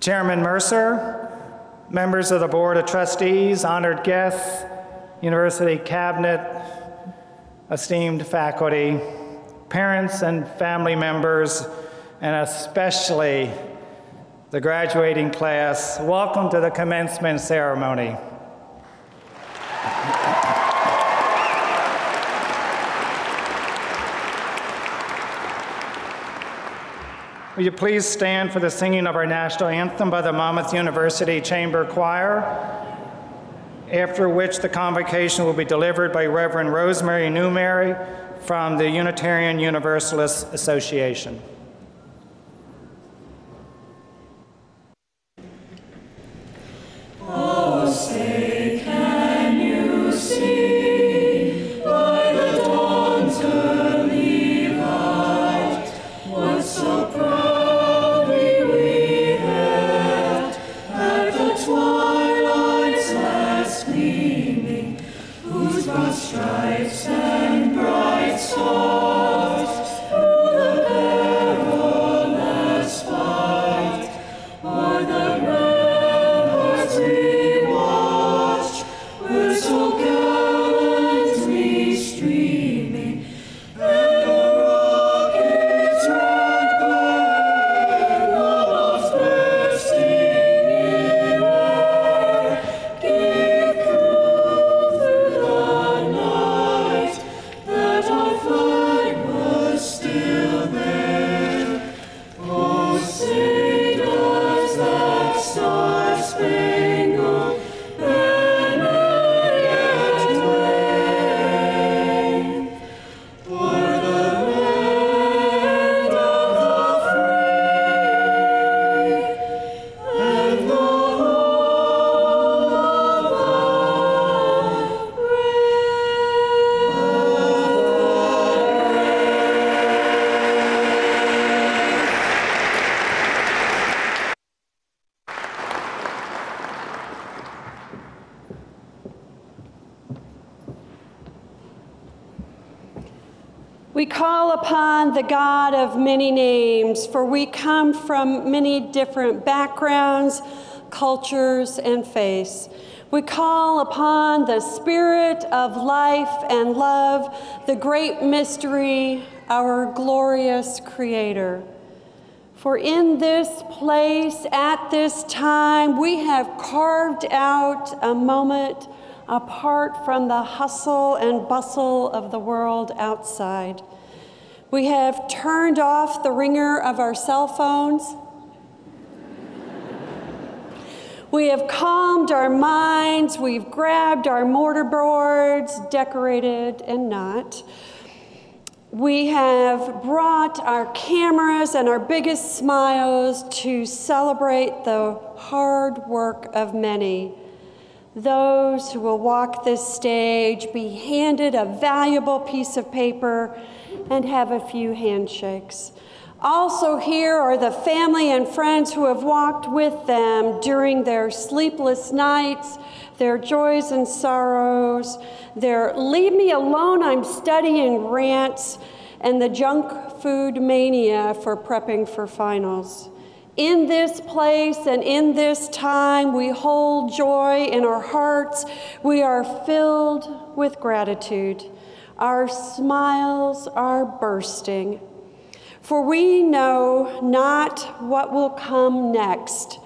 Chairman Mercer, members of the Board of Trustees, honored guests, University Cabinet, esteemed faculty, parents and family members, and especially the graduating class, welcome to the commencement ceremony. Will you please stand for the singing of our national anthem by the Monmouth University Chamber Choir, after which the convocation will be delivered by Reverend Rosemary Newmary from the Unitarian Universalist Association. Oh, say, can you see by the dawn's early light what so proudly we hailed at the twilight's last gleaming, whose broad stripes and bright stars through the perilous fight o'er the ramparts we watched were so gallantly streaming, and the rocket's red glare almost bursting in air gave proof through the night that our flag was still there. Oh, say does that star-spangled banner yet wave o'er the land of the free and the home of the We call upon the God of many names, for we come from many different backgrounds, cultures, and faiths. We call upon the Spirit of life and love, the great mystery, our glorious Creator. For in this place, at this time, we have carved out a moment apart from the hustle and bustle of the world outside. We have turned off the ringer of our cell phones. We have calmed our minds. We've grabbed our mortar boards, decorated and not. We have brought our cameras and our biggest smiles to celebrate the hard work of many. Those who will walk this stage, be handed a valuable piece of paper, and have a few handshakes. Also here are the family and friends who have walked with them during their sleepless nights, their joys and sorrows, their leave me alone, I'm studying rants, and the junk food mania for prepping for finals. In this place and in this time, we hold joy in our hearts. We are filled with gratitude. Our smiles are bursting. For we know not what will come next.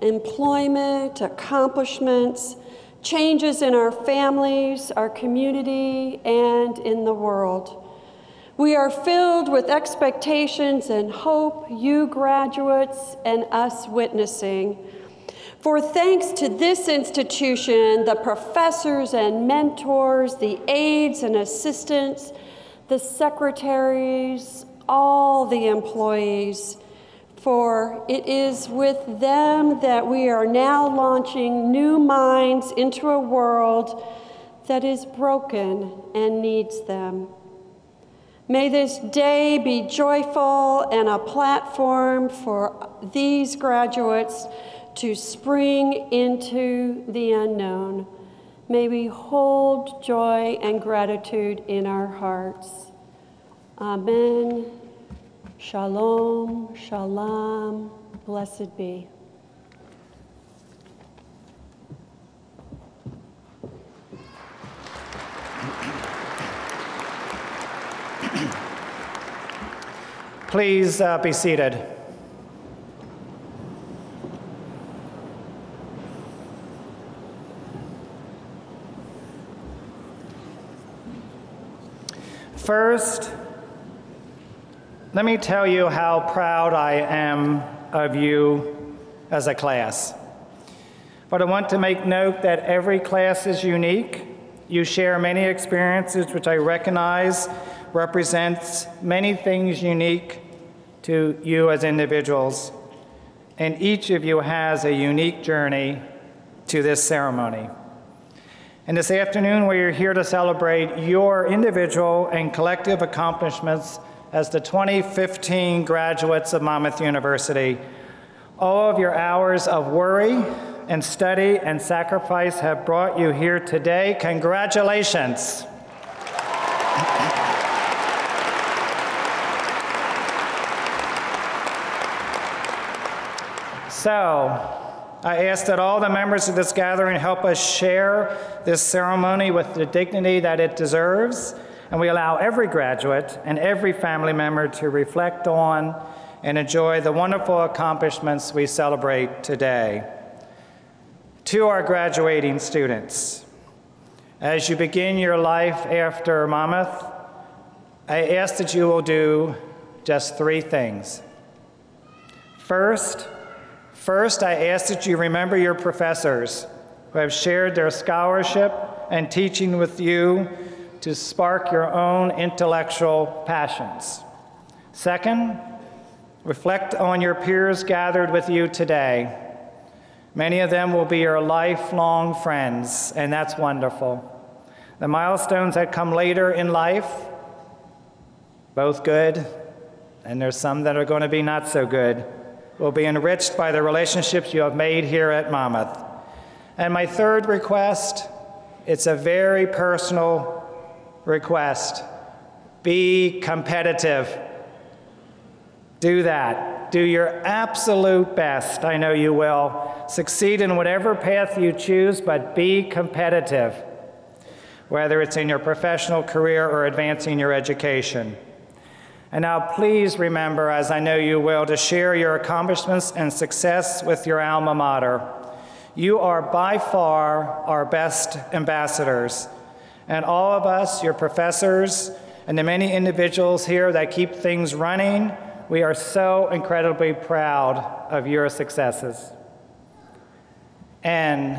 Employment, accomplishments, changes in our families, our community, and in the world. We are filled with expectations and hope, you graduates and us witnessing. For thanks to this institution, the professors and mentors, the aides and assistants, the secretaries, all the employees, for it is with them that we are now launching new minds into a world that is broken and needs them. May this day be joyful and a platform for these graduates to spring into the unknown. May we hold joy and gratitude in our hearts. Amen. Shalom, shalom, blessed be. Please be seated. First, let me tell you how proud I am of you as a class. But I want to make note that every class is unique. You share many experiences which I recognize represents many things unique to you as individuals. And each of you has a unique journey to this ceremony. And this afternoon, we are here to celebrate your individual and collective accomplishments as the 2015 graduates of Monmouth University. All of your hours of worry and study and sacrifice have brought you here today. Congratulations. So, I ask that all the members of this gathering help us share this ceremony with the dignity that it deserves, and we allow every graduate and every family member to reflect on and enjoy the wonderful accomplishments we celebrate today. To our graduating students, as you begin your life after Monmouth, I ask that you will do just 3 things. First, I ask that you remember your professors who have shared their scholarship and teaching with you to spark your own intellectual passions. Second, reflect on your peers gathered with you today. Many of them will be your lifelong friends, and that's wonderful. The milestones that come later in life, both good, and there's some that are going to be not so good, will be enriched by the relationships you have made here at Monmouth. And my third request, it's a very personal request. Be competitive. Do that. Do your absolute best. I know you will. Succeed in whatever path you choose, but be competitive, whether it's in your professional career or advancing your education. And now please remember, as I know you will, to share your accomplishments and success with your alma mater. You are by far our best ambassadors. And all of us, your professors, and the many individuals here that keep things running, we are so incredibly proud of your successes. And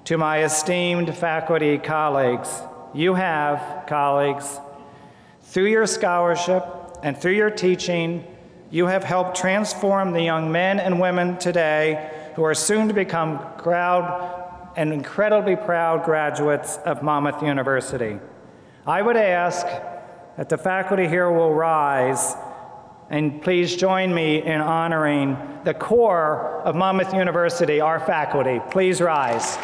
to my esteemed faculty colleagues, you have, colleagues, through your scholarship and through your teaching, you have helped transform the young men and women today who are soon to become proud and incredibly proud graduates of Monmouth University. I would ask that the faculty here will rise, and please join me in honoring the core of Monmouth University, our faculty. Please rise.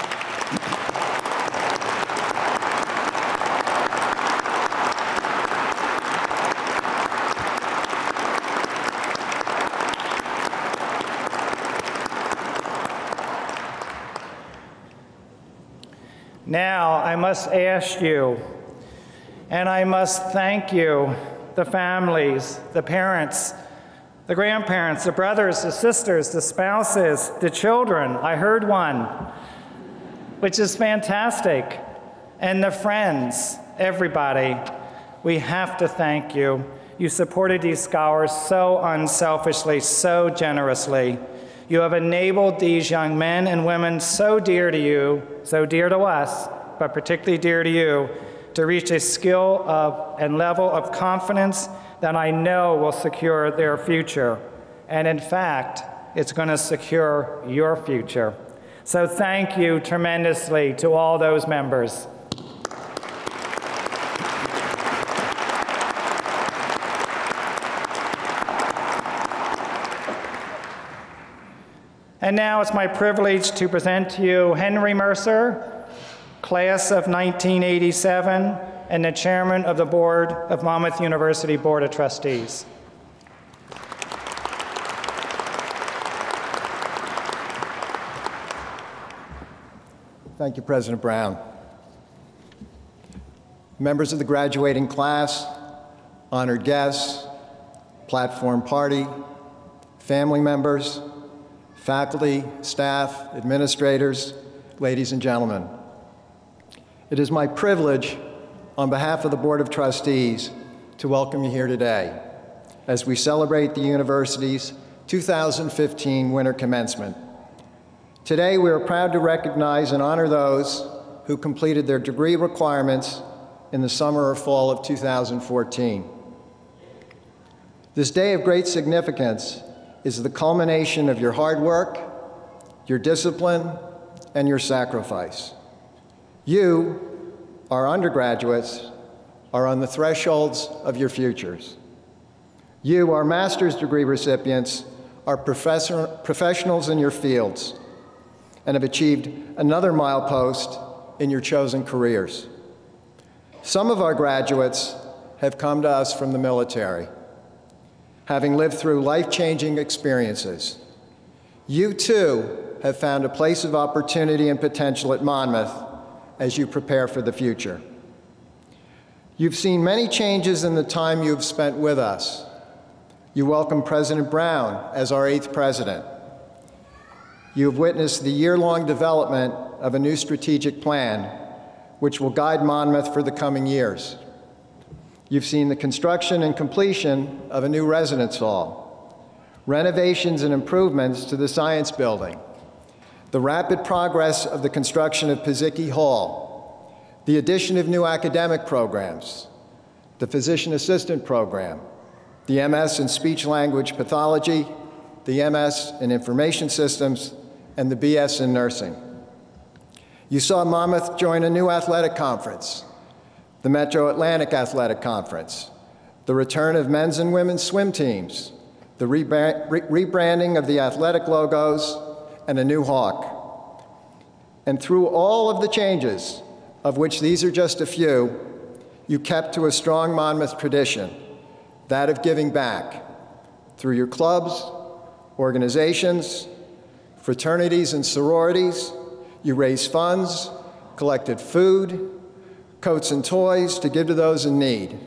Now, I must ask you, and I must thank you, the families, the parents, the grandparents, the brothers, the sisters, the spouses, the children. I heard one, which is fantastic. And the friends, everybody. We have to thank you. You supported these scholars so unselfishly, so generously. You have enabled these young men and women so dear to you, so dear to us, but particularly dear to you, to reach a skill and level of confidence that I know will secure their future. And in fact, it's going to secure your future. So thank you tremendously to all those members. And now it's my privilege to present to you Henry Mercer, class of 1987, and the chairman of the board of Monmouth University Board of Trustees. Thank you, President Brown. Members of the graduating class, honored guests, platform party, family members, faculty, staff, administrators, ladies and gentlemen. It is my privilege, on behalf of the Board of Trustees, to welcome you here today as we celebrate the university's 2015 winter commencement. Today, we are proud to recognize and honor those who completed their degree requirements in the summer or fall of 2014. This day of great significance is the culmination of your hard work, your discipline, and your sacrifice. You, our undergraduates, are on the thresholds of your futures. You, our master's degree recipients, are professionals in your fields and have achieved another milepost in your chosen careers. Some of our graduates have come to us from the military, having lived through life-changing experiences. You, too, have found a place of opportunity and potential at Monmouth as you prepare for the future. You've seen many changes in the time you've spent with us. You welcome President Brown as our 8th president. You've witnessed the year-long development of a new strategic plan, which will guide Monmouth for the coming years. You've seen the construction and completion of a new residence hall, renovations and improvements to the science building, the rapid progress of the construction of Pizzicki Hall, the addition of new academic programs, the physician assistant program, the MS in speech-language pathology, the MS in information systems, and the BS in nursing. You saw Monmouth join a new athletic conference, the Metro Atlantic Athletic Conference, the return of men's and women's swim teams, the rebranding of the athletic logos, and a new hawk. And through all of the changes, of which these are just a few, you kept to a strong Monmouth tradition, that of giving back through your clubs, organizations, fraternities and sororities. You raised funds, collected food, coats and toys to give to those in need.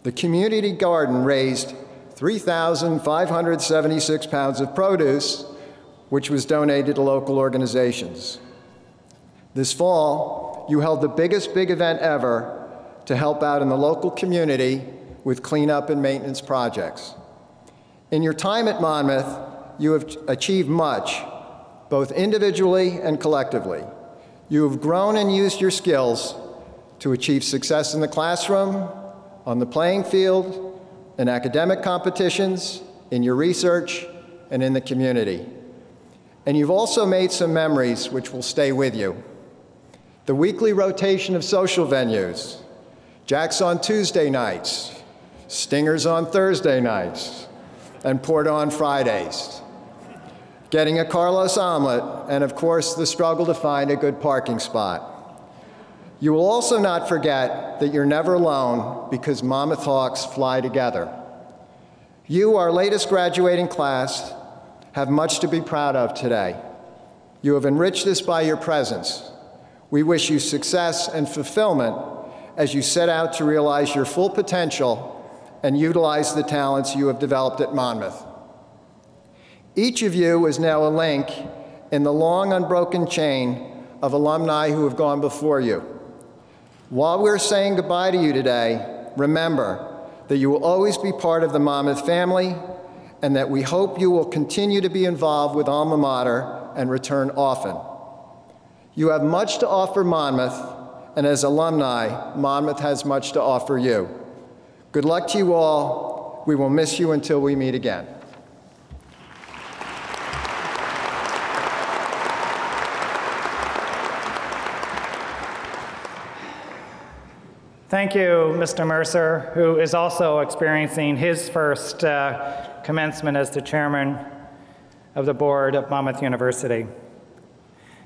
The community garden raised 3,576 pounds of produce, which was donated to local organizations. This fall, you held the biggest big event ever to help out in the local community with cleanup and maintenance projects. In your time at Monmouth, you have achieved much, both individually and collectively. You have grown and used your skills to achieve success in the classroom, on the playing field, in academic competitions, in your research, and in the community. And you've also made some memories which will stay with you. The weekly rotation of social venues, Jack's on Tuesday nights, Stingers on Thursday nights, and Porta on Fridays. Getting a Carlos omelet, and of course, the struggle to find a good parking spot. You will also not forget that you're never alone because Monmouth Hawks fly together. You, our latest graduating class, have much to be proud of today. You have enriched this by your presence. We wish you success and fulfillment as you set out to realize your full potential and utilize the talents you have developed at Monmouth. Each of you is now a link in the long, unbroken chain of alumni who have gone before you. While we're saying goodbye to you today, remember that you will always be part of the Monmouth family and that we hope you will continue to be involved with Alma Mater and return often. You have much to offer Monmouth, and as alumni, Monmouth has much to offer you. Good luck to you all. We will miss you until we meet again. Thank you, Mr. Mercer, who is also experiencing his first commencement as the chairman of the board of Monmouth University.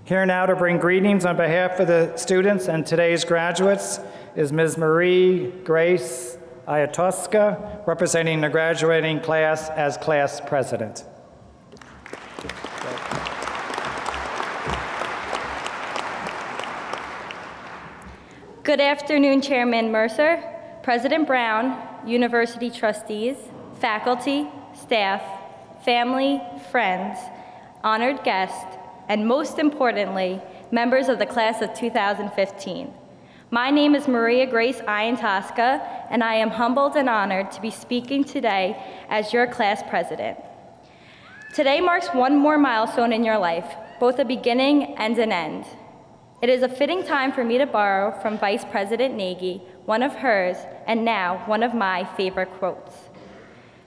Here now to bring greetings on behalf of the students and today's graduates is Ms. Marie Grace Ayatoska, representing the graduating class as class president. Good afternoon, Chairman Mercer, President Brown, university trustees, faculty, staff, family, friends, honored guests, and most importantly, members of the class of 2015. My name is Maria Grace Iantosca, and I am humbled and honored to be speaking today as your class president. Today marks one more milestone in your life, both a beginning and an end. It is a fitting time for me to borrow from Vice President Nagy one of hers, and now one of my favorite quotes.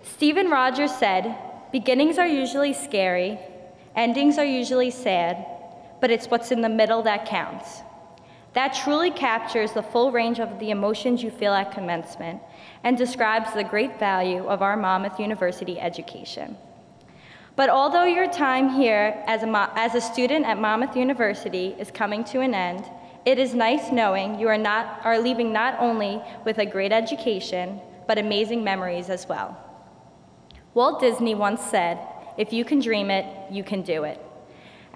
Stephen Rogers said, "Beginnings are usually scary, endings are usually sad, but it's what's in the middle that counts." That truly captures the full range of the emotions you feel at commencement and describes the great value of our Monmouth University education. But although your time here as a student at Monmouth University is coming to an end, it is nice knowing you are leaving not only with a great education, but amazing memories as well. Walt Disney once said, "If you can dream it, you can do it."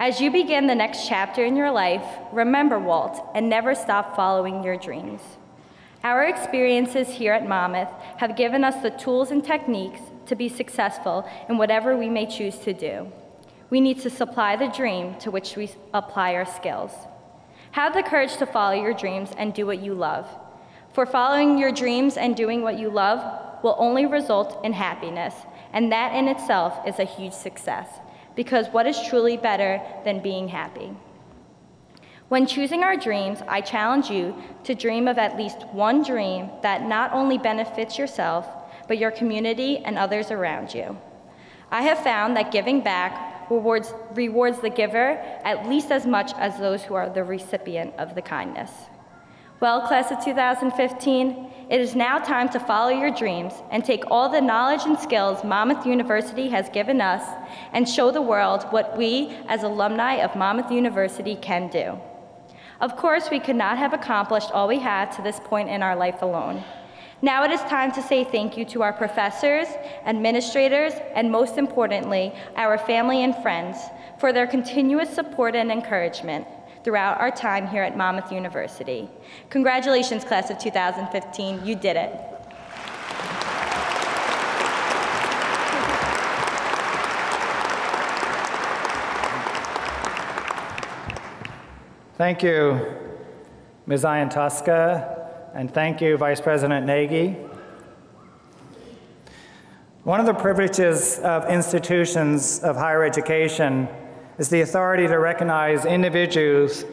As you begin the next chapter in your life, remember Walt and never stop following your dreams. Our experiences here at Monmouth have given us the tools and techniques to be successful in whatever we may choose to do. We need to supply the dream to which we apply our skills. Have the courage to follow your dreams and do what you love. For following your dreams and doing what you love will only result in happiness, and that in itself is a huge success, because what is truly better than being happy? When choosing our dreams, I challenge you to dream of at least one dream that not only benefits yourself, but your community and others around you. I have found that giving back rewards the giver at least as much as those who are the recipient of the kindness. Well, class of 2015, it is now time to follow your dreams and take all the knowledge and skills Monmouth University has given us and show the world what we as alumni of Monmouth University can do. Of course, we could not have accomplished all we had to this point in our life alone. Now it is time to say thank you to our professors, administrators, and most importantly, our family and friends for their continuous support and encouragement throughout our time here at Monmouth University. Congratulations, class of 2015, you did it. Thank you, Ms. Iantosca, and thank you, Vice President Nagy. One of the privileges of institutions of higher education is the authority to recognize individuals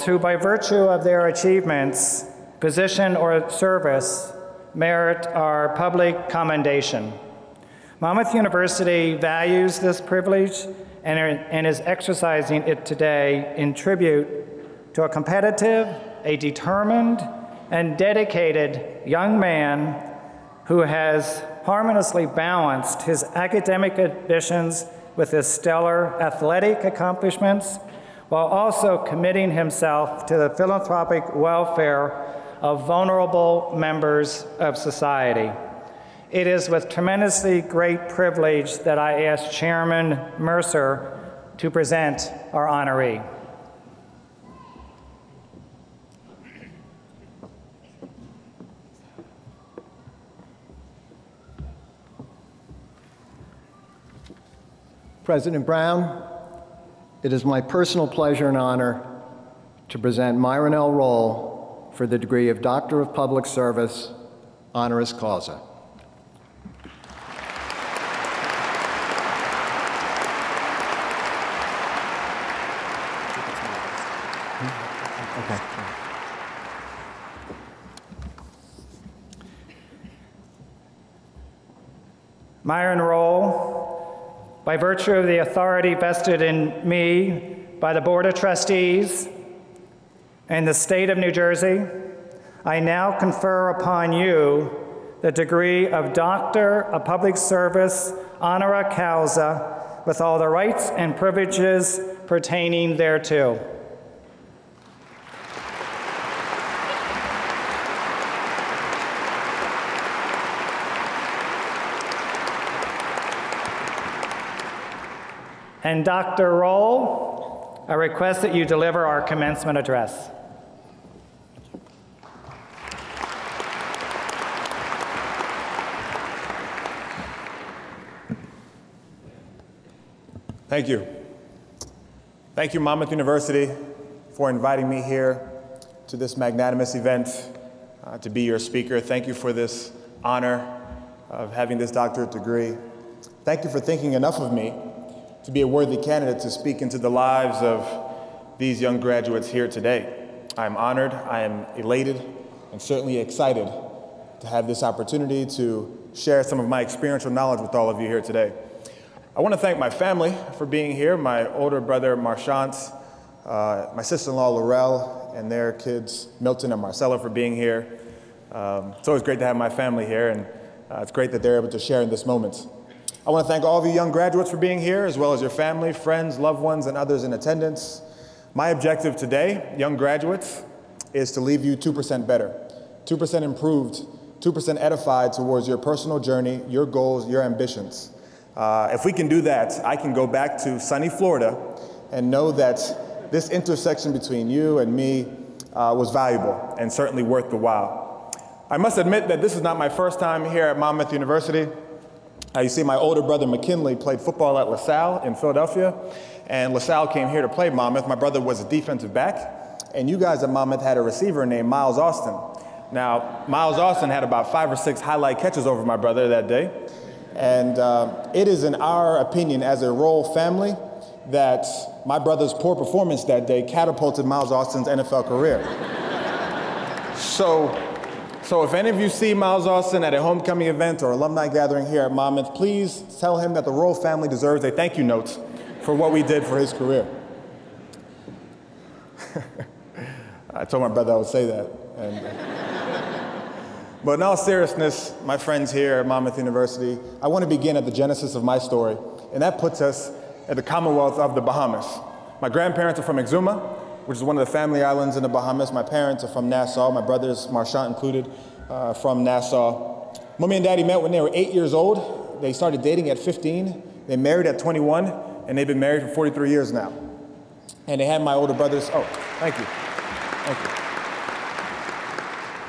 who, by virtue of their achievements, position, or service, merit our public commendation. Monmouth University values this privilege and is exercising it today in tribute to a competitive, a determined, and dedicated young man who has harmoniously balanced his academic ambitions with his stellar athletic accomplishments, while also committing himself to the philanthropic welfare of vulnerable members of society. It is with tremendously great privilege that I ask Chairman Mercer to present our honoree. President Brown, it is my personal pleasure and honor to present Myron L. Roll for the degree of Doctor of Public Service, honoris causa. Myron Roll, by virtue of the authority vested in me by the Board of Trustees and the State of New Jersey, I now confer upon you the degree of Doctor of Public Service honoris causa with all the rights and privileges pertaining thereto. And Dr. Roll, I request that you deliver our commencement address. Thank you. Thank you, Monmouth University, for inviting me here to this magnanimous event to be your speaker. Thank you for this honor of having this doctorate degree. Thank you for thinking enough of me to be a worthy candidate to speak into the lives of these young graduates here today. I am honored, I am elated, and certainly excited to have this opportunity to share some of my experiential knowledge with all of you here today. I want to thank my family for being here, my older brother Marchant, my sister-in-law Laurel, and their kids Milton and Marcella for being here. It's always great to have my family here, and it's great that they're able to share in this moment. I want to thank all of you young graduates for being here, as well as your family, friends, loved ones, and others in attendance. My objective today, young graduates, is to leave you 2% better, 2% improved, 2% edified towards your personal journey, your goals, your ambitions. If we can do that, I can go back to sunny Florida and know that this intersection between you and me was valuable and certainly worth the while. I must admit that this is not my first time here at Monmouth University. You see, my older brother McKinley played football at LaSalle in Philadelphia, and LaSalle came here to play Monmouth. My brother was a defensive back, and you guys at Monmouth had a receiver named Miles Austin. Now, Miles Austin had about 5 or 6 highlight catches over my brother that day, and it is in our opinion as a Roll family that my brother's poor performance that day catapulted Miles Austin's NFL career. So if any of you see Miles Austin at a homecoming event or alumni gathering here at Monmouth, please tell him that the Roll family deserves a thank you note for what we did for his career. I told my brother I would say that. But in all seriousness, my friends here at Monmouth University, I want to begin at the genesis of my story, and that puts us at the Commonwealth of the Bahamas. My grandparents are from Exuma, which is one of the family islands in the Bahamas. My parents are from Nassau, my brothers, Marchant included, from Nassau. Mommy and Daddy met when they were 8 years old. They started dating at 15. They married at 21, and they've been married for 43 years now. And they had my older brothers. Oh, thank you. Thank you.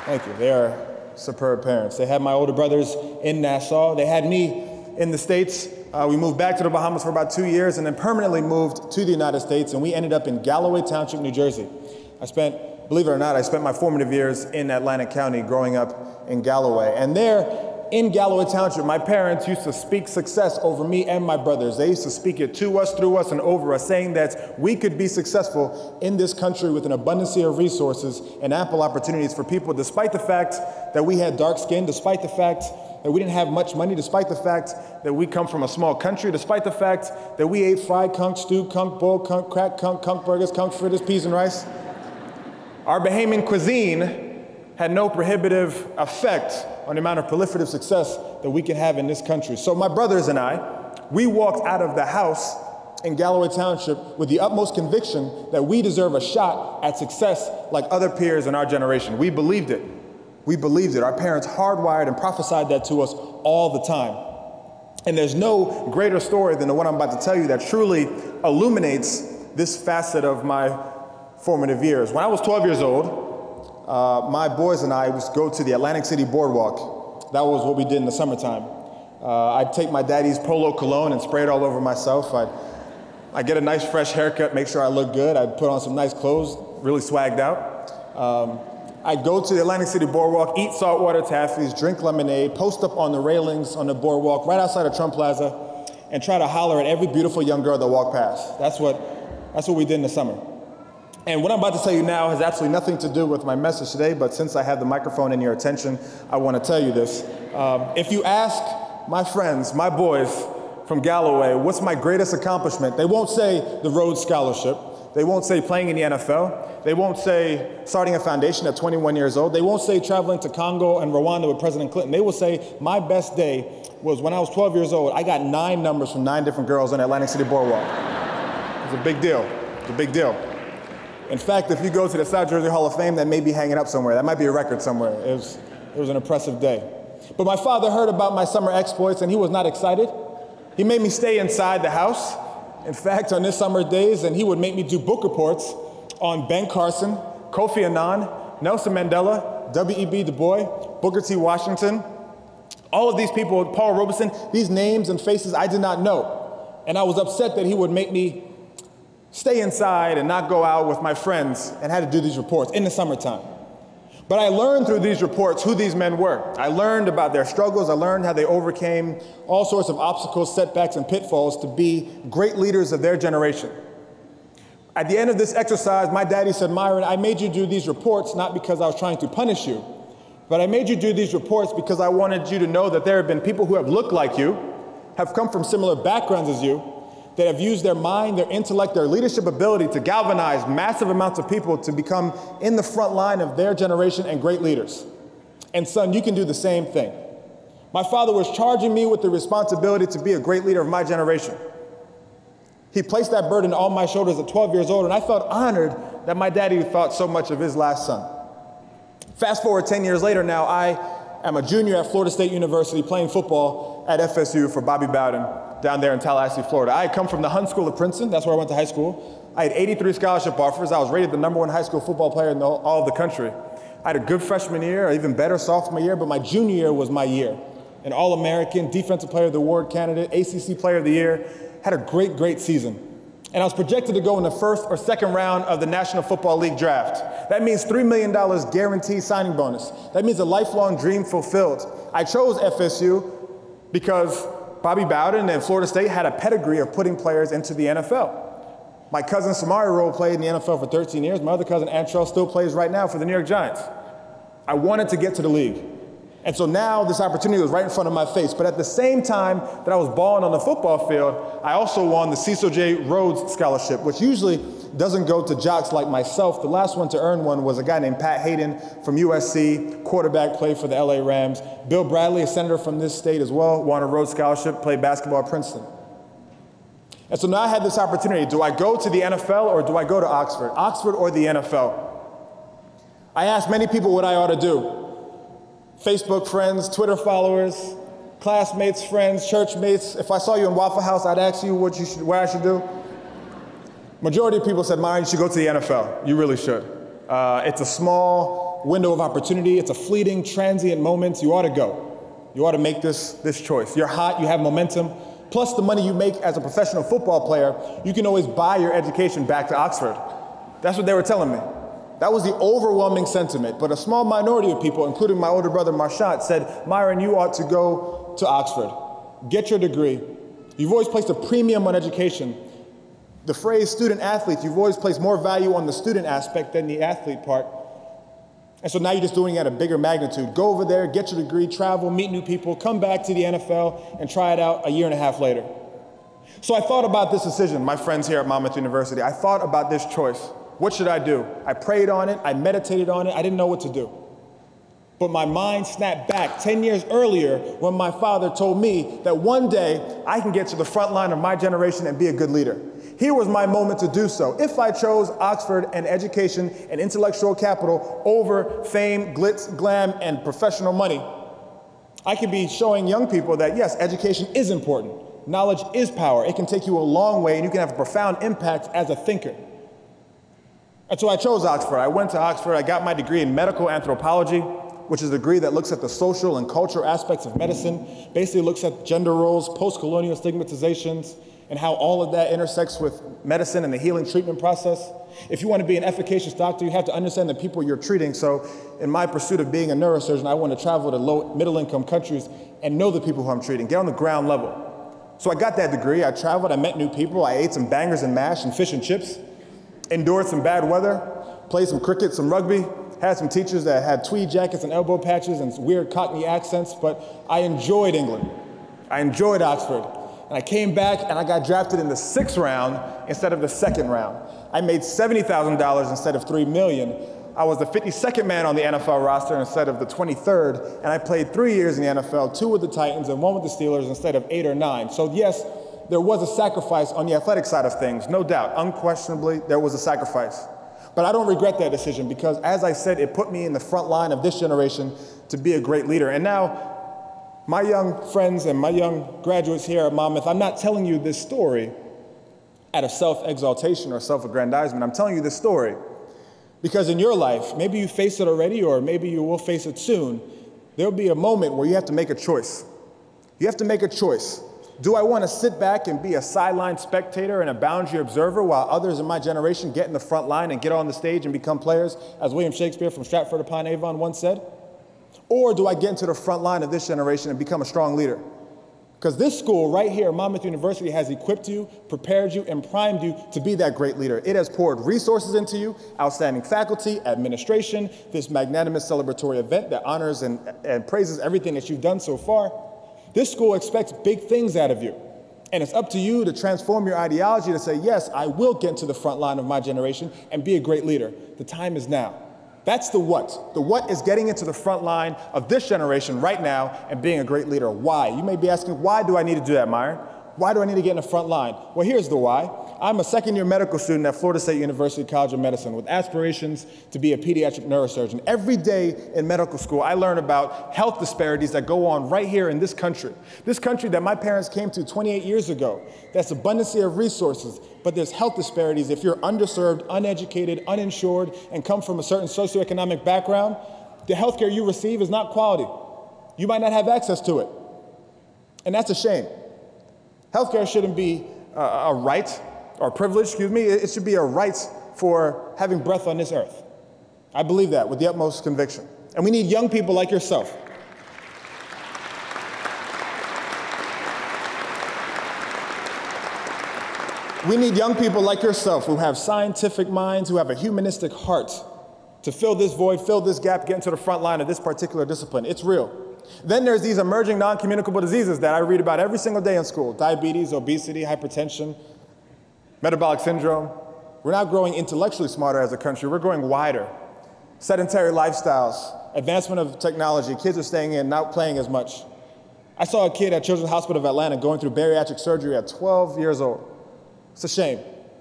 Thank you. They are superb parents. They had my older brothers in Nassau. They had me in the States. We moved back to the Bahamas for about 2 years and then permanently moved to the United States, and we ended up in Galloway Township, New Jersey. Believe it or not, I spent my formative years in Atlantic County growing up in Galloway. And there in Galloway Township, my parents used to speak success over me and my brothers. They used to speak it to us, through us, and over us, saying that we could be successful in this country with an abundance of resources and ample opportunities for people, despite the fact that we had dark skin, despite the fact that we didn't have much money, despite the fact that we come from a small country, despite the fact that we ate fried conch, stewed conch, boiled conch, cracked conch burgers, conch fritters, peas and rice. Our Bahamian cuisine had no prohibitive effect on the amount of proliferative success that we can have in this country. So my brothers and I, we walked out of the house in Galloway Township with the utmost conviction that we deserve a shot at success like other peers in our generation. We believed it. We believed it. Our parents hardwired and prophesied that to us all the time. And there's no greater story than the one I'm about to tell you that truly illuminates this facet of my formative years. When I was 12 years old, my boys and I would go to the Atlantic City Boardwalk. That was what we did in the summertime. I'd take my daddy's Polo cologne and spray it all over myself. I'd get a nice fresh haircut, make sure I look good. I'd put on some nice clothes, really swagged out. I'd go to the Atlantic City Boardwalk, eat saltwater taffies, drink lemonade, post up on the railings on the boardwalk right outside of Trump Plaza, and try to holler at every beautiful young girl that walked past. That's what we did in the summer. And what I'm about to tell you now has absolutely nothing to do with my message today, but since I have the microphone and your attention, I want to tell you this. If you ask my friends, my boys from Galloway, what's my greatest accomplishment, they won't say the Rhodes Scholarship. They won't say playing in the NFL. They won't say starting a foundation at 21 years old. They won't say traveling to Congo and Rwanda with President Clinton. They will say my best day was when I was 12 years old. I got 9 numbers from 9 different girls on the Atlantic City Boardwalk. It's a big deal. It's a big deal. In fact, if you go to the South Jersey Hall of Fame, that may be hanging up somewhere. That might be a record somewhere. It was an impressive day. But my father heard about my summer exploits, and he was not excited. He made me stay inside the house. In fact, on his summer days, and he would make me do book reports on Ben Carson, Kofi Annan, Nelson Mandela, W.E.B. Du Bois, Booker T. Washington. All of these people, Paul Robeson, these names and faces I did not know. And I was upset that he would make me stay inside and not go out with my friends and had to do these reports in the summertime. But I learned through these reports who these men were. I learned about their struggles. I learned how they overcame all sorts of obstacles, setbacks, and pitfalls to be great leaders of their generation. At the end of this exercise, my daddy said, Myron, I made you do these reports not because I was trying to punish you, but I made you do these reports because I wanted you to know that there have been people who have looked like you, have come from similar backgrounds as you, that have used their mind, their intellect, their leadership ability to galvanize massive amounts of people to become in the front line of their generation and great leaders. And son, you can do the same thing. My father was charging me with the responsibility to be a great leader of my generation. He placed that burden on my shoulders at 12 years old, and I felt honored that my daddy thought so much of his last son. Fast forward 10 years later now, I am a junior at Florida State University playing football at FSU for Bobby Bowden down there in Tallahassee, Florida. I had come from the Hunt School of Princeton. That's where I went to high school. I had 83 scholarship offers. I was rated the #1 high school football player in all of the country. I had a good freshman year, or even better sophomore year, but my junior year was my year. An All-American, Defensive Player of the Award candidate, ACC Player of the Year, had a great, great season. And I was projected to go in the first or second round of the National Football League draft. That means $3 million guaranteed signing bonus. That means a lifelong dream fulfilled. I chose FSU because Bobby Bowden and Florida State had a pedigree of putting players into the NFL. My cousin Samari Rowe played in the NFL for 13 years. My other cousin Antrell still plays right now for the New York Giants. I wanted to get to the league. And so now this opportunity was right in front of my face. But at the same time that I was balling on the football field, I also won the Cecil J. Rhodes Scholarship, which usually doesn't go to jocks like myself. The last one to earn one was a guy named Pat Hayden from USC, quarterback, played for the LA Rams. Bill Bradley, a senator from this state as well, won a Rhodes Scholarship, played basketball at Princeton. And so now I had this opportunity. Do I go to the NFL or do I go to Oxford? Oxford or the NFL? I asked many people what I ought to do. Facebook friends, Twitter followers, classmates, friends, church mates. If I saw you in Waffle House, I'd ask you what I should do. Majority of people said, Myron, you should go to the NFL. You really should. It's a small window of opportunity. It's a fleeting, transient moment. You ought to go. You ought to make this choice. You're hot, you have momentum. Plus the money you make as a professional football player, you can always buy your education back to Oxford. That's what they were telling me. That was the overwhelming sentiment, but a small minority of people, including my older brother Marshant, said, Myron, you ought to go to Oxford. Get your degree. You've always placed a premium on education. The phrase student athlete, you've always placed more value on the student aspect than the athlete part. And so now you're just doing it at a bigger magnitude. Go over there, get your degree, travel, meet new people, come back to the NFL, and try it out a year and a half later. So I thought about this decision, my friends here at Monmouth University. I thought about this choice. What should I do? I prayed on it, I meditated on it, I didn't know what to do. But my mind snapped back 10 years earlier when my father told me that one day I can get to the front line of my generation and be a good leader. Here was my moment to do so. If I chose Oxford and education and intellectual capital over fame, glitz, glam, and professional money, I could be showing young people that yes, education is important. Knowledge is power. It can take you a long way and you can have a profound impact as a thinker. And so I chose Oxford. I went to Oxford. I got my degree in medical anthropology, which is a degree that looks at the social and cultural aspects of medicine, basically looks at gender roles, post-colonial stigmatizations, and how all of that intersects with medicine and the healing treatment process. If you want to be an efficacious doctor, you have to understand the people you're treating. So in my pursuit of being a neurosurgeon, I want to travel to low, middle-income countries and know the people who I'm treating, get on the ground level. So I got that degree. I traveled. I met new people. I ate some bangers and mash and fish and chips. Endured some bad weather, played some cricket, some rugby, had some teachers that had tweed jackets and elbow patches and weird Cockney accents, but I enjoyed England. I enjoyed Oxford. And I came back and I got drafted in the 6th round instead of the 2nd round. I made $70,000 instead of $3 million. I was the 52nd man on the NFL roster instead of the 23rd, and I played 3 years in the NFL, 2 with the Titans and 1 with the Steelers instead of 8 or 9. So yes, there was a sacrifice on the athletic side of things, no doubt. Unquestionably, there was a sacrifice. But I don't regret that decision because, as I said, it put me in the front line of this generation to be a great leader. And now, my young friends and my young graduates here at Monmouth, I'm not telling you this story out of self-exaltation or self-aggrandizement. I'm telling you this story because in your life, maybe you face it already or maybe you will face it soon, there'll be a moment where you have to make a choice. You have to make a choice. Do I want to sit back and be a sideline spectator and a boundary observer while others in my generation get in the front line and get on the stage and become players, as William Shakespeare from Stratford-upon-Avon once said? Or do I get into the front line of this generation and become a strong leader? Because this school right here, Monmouth University, has equipped you, prepared you, and primed you to be that great leader. It has poured resources into you, outstanding faculty, administration, this magnanimous celebratory event that honors and praises everything that you've done so far. This school expects big things out of you. And it's up to you to transform your ideology to say, yes, I will get into the front line of my generation and be a great leader. The time is now. That's the what. The what is getting into the front line of this generation right now and being a great leader. Why? You may be asking, why do I need to do that, Myron? Why do I need to get in the front line? Well, here's the why. I'm a second-year medical student at Florida State University College of Medicine with aspirations to be a pediatric neurosurgeon. Every day in medical school, I learn about health disparities that go on right here in this country that my parents came to 28 years ago. That's abundance of resources, but there's health disparities. If you're underserved, uneducated, uninsured, and come from a certain socioeconomic background, the healthcare you receive is not quality. You might not have access to it, and that's a shame. Healthcare shouldn't be a right or privilege, it should be a right for having breath on this earth. I believe that with the utmost conviction. And we need young people like yourself. We need young people like yourself who have scientific minds, who have a humanistic heart to fill this void, fill this gap, get into the front line of this particular discipline. It's real. Then there's these emerging non-communicable diseases that I read about every single day in school: diabetes, obesity, hypertension, metabolic syndrome. We're not growing intellectually smarter as a country, we're growing wider. Sedentary lifestyles, advancement of technology, kids are staying in, not playing as much. I saw a kid at Children's Hospital of Atlanta going through bariatric surgery at 12 years old. It's a shame.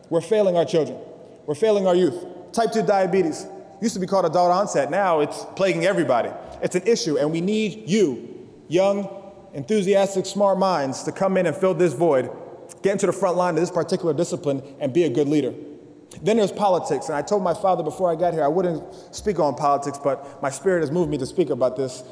We're failing our children. We're failing our youth. Type 2 diabetes. Used to be called adult onset, now it's plaguing everybody. It's an issue, and we need you, young, enthusiastic, smart minds, to come in and fill this void, get into the front line of this particular discipline, and be a good leader. Then there's politics, and I told my father before I got here I wouldn't speak on politics, but my spirit has moved me to speak about this.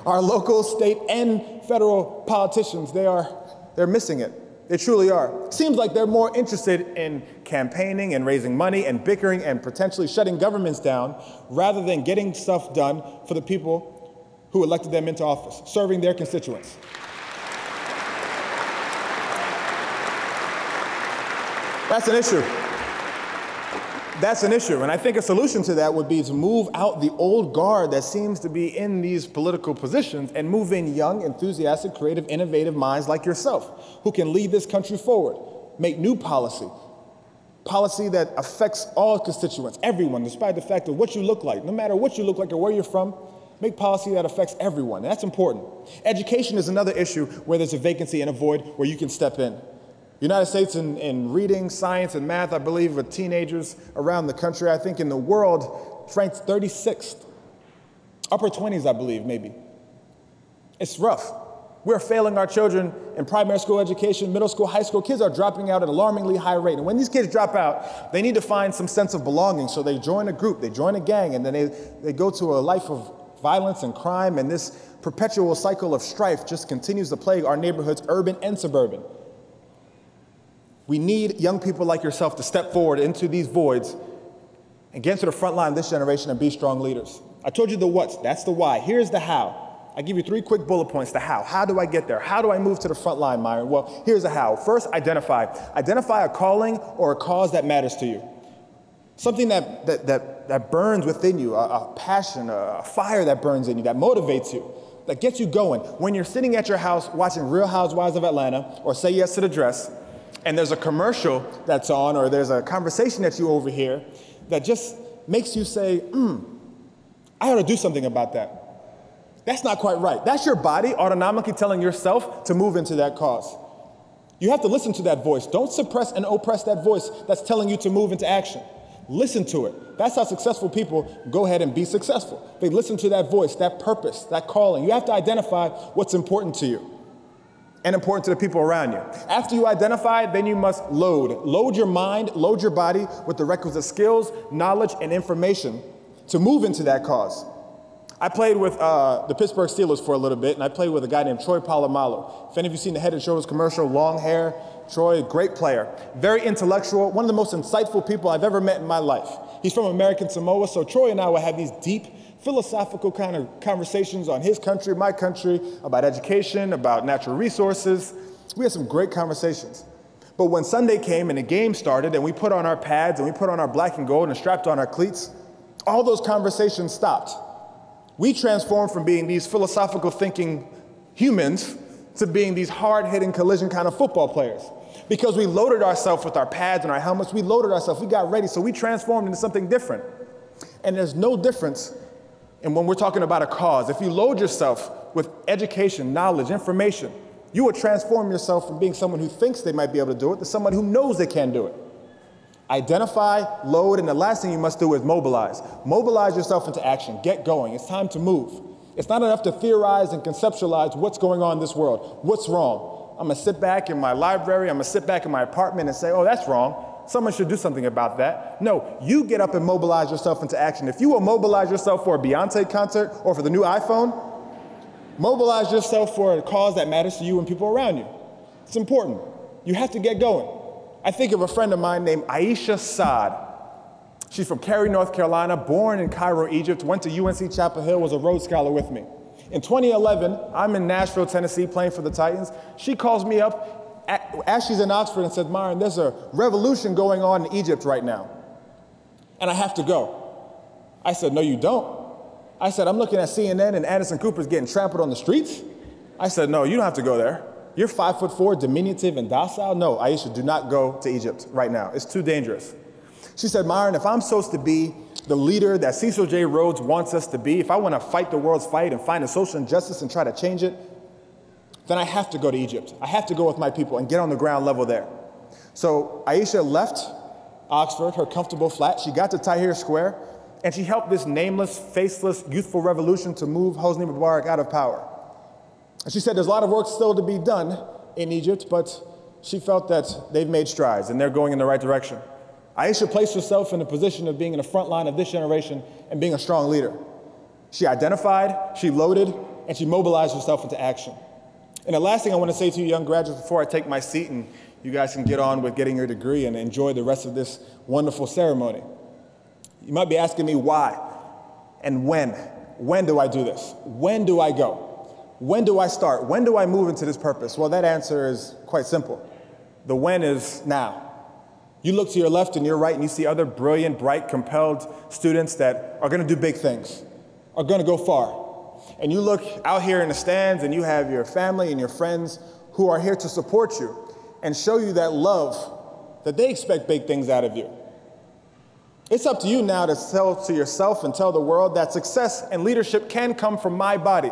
Our local, state, and federal politicians, they're missing it. They truly are. Seems like they're more interested in campaigning and raising money and bickering and potentially shutting governments down rather than getting stuff done for the people who elected them into office, serving their constituents. That's an issue. That's an issue, and I think a solution to that would be to move out the old guard that seems to be in these political positions and move in young, enthusiastic, creative, innovative minds like yourself who can lead this country forward, make new policy that affects all constituents, everyone, despite the fact of what you look like. No matter what you look like or where you're from, make policy that affects everyone, and that's important. Education is another issue where there's a vacancy and a void where you can step in. United States in reading, science, and math, I believe, with teenagers around the country, I think in the world, ranked 36th. Upper 20s, I believe, maybe. It's rough. We're failing our children in primary school education, middle school, high school. Kids are dropping out at an alarmingly high rate. And when these kids drop out, they need to find some sense of belonging. So they join a group, they join a gang, and then they go to a life of violence and crime. And this perpetual cycle of strife just continues to plague our neighborhoods, urban and suburban. We need young people like yourself to step forward into these voids and get into the front line of this generation and be strong leaders. I told you the what, that's the why. Here's the how. I give you 3 quick bullet points, the how. How do I get there? How do I move to the front line, Myron? Well, here's the how. First, identify. Identify a calling or a cause that matters to you. Something that burns within you, a passion, a fire that burns in you, that motivates you, that gets you going. When you're sitting at your house watching Real Housewives of Atlanta or Say Yes to the Dress, and there's a commercial that's on, or there's a conversation that you overhear that just makes you say, I ought to do something about that. That's not quite right. That's your body autonomically telling yourself to move into that cause. You have to listen to that voice. Don't suppress and oppress that voice that's telling you to move into action. Listen to it. That's how successful people go ahead and be successful. They listen to that voice, that purpose, that calling. You have to identify what's important to you and important to the people around you. After you identify, then you must load. Load your mind, load your body with the requisite skills, knowledge, and information to move into that cause. I played with the Pittsburgh Steelers for a little bit, and I played with a guy named Troy Polamalu. If any of you seen the Head & Shoulders commercial, long hair, Troy, great player, very intellectual, one of the most insightful people I've ever met in my life. He's from American Samoa, so Troy and I would have these deep, philosophical kind of conversations on his country, my country, about education, about natural resources. We had some great conversations. But when Sunday came and the game started and we put on our pads and we put on our black and gold and strapped on our cleats, all those conversations stopped. We transformed from being these philosophical thinking humans to being these hard-hitting collision kind of football players. Because we loaded ourselves with our pads and our helmets, we loaded ourselves, we got ready, so we transformed into something different. And there's no difference in when we're talking about a cause. If you load yourself with education, knowledge, information, you will transform yourself from being someone who thinks they might be able to do it to someone who knows they can do it. Identify, load, and the last thing you must do is mobilize. Mobilize yourself into action. Get going. It's time to move. It's not enough to theorize and conceptualize what's going on in this world. What's wrong? I'm going to sit back in my library, I'm going to sit back in my apartment and say, oh, that's wrong. Someone should do something about that. No, you get up and mobilize yourself into action. If you will mobilize yourself for a Beyonce concert or for the new iPhone, mobilize yourself for a cause that matters to you and people around you. It's important. You have to get going. I think of a friend of mine named Aisha Saad. She's from Cary, North Carolina, born in Cairo, Egypt, went to UNC Chapel Hill, was a Rhodes Scholar with me. In 2011, I'm in Nashville, Tennessee, playing for the Titans. She calls me up as she's in Oxford and says, Myron, there's a revolution going on in Egypt right now, and I have to go. I said, no, you don't. I said, I'm looking at CNN and Anderson Cooper's getting trampled on the streets. I said, no, you don't have to go there. You're 5'4", diminutive and docile. No, Aisha, do not go to Egypt right now. It's too dangerous. She said, Myron, if I'm supposed to be the leader that Cecil J. Rhodes wants us to be, if I want to fight the world's fight and find a social injustice and try to change it, then I have to go to Egypt. I have to go with my people and get on the ground level there. So Aisha left Oxford, her comfortable flat. She got to Tahrir Square, and she helped this nameless, faceless, youthful revolution to move Hosni Mubarak out of power. And she said there's a lot of work still to be done in Egypt, but she felt that they've made strides and they're going in the right direction. Aisha placed herself in a position of being in the front line of this generation and being a strong leader. She identified, she loaded, and she mobilized herself into action. And the last thing I want to say to you young graduates before I take my seat and you guys can get on with getting your degree and enjoy the rest of this wonderful ceremony. You might be asking me why and when. When do I do this? When do I go? When do I start? When do I move into this purpose? Well, that answer is quite simple. The when is now. You look to your left and your right and you see other brilliant, bright, compelled students that are going to do big things, are going to go far. And you look out here in the stands and you have your family and your friends who are here to support you and show you that love, that they expect big things out of you. It's up to you now to tell to yourself and tell the world that success and leadership can come from my body.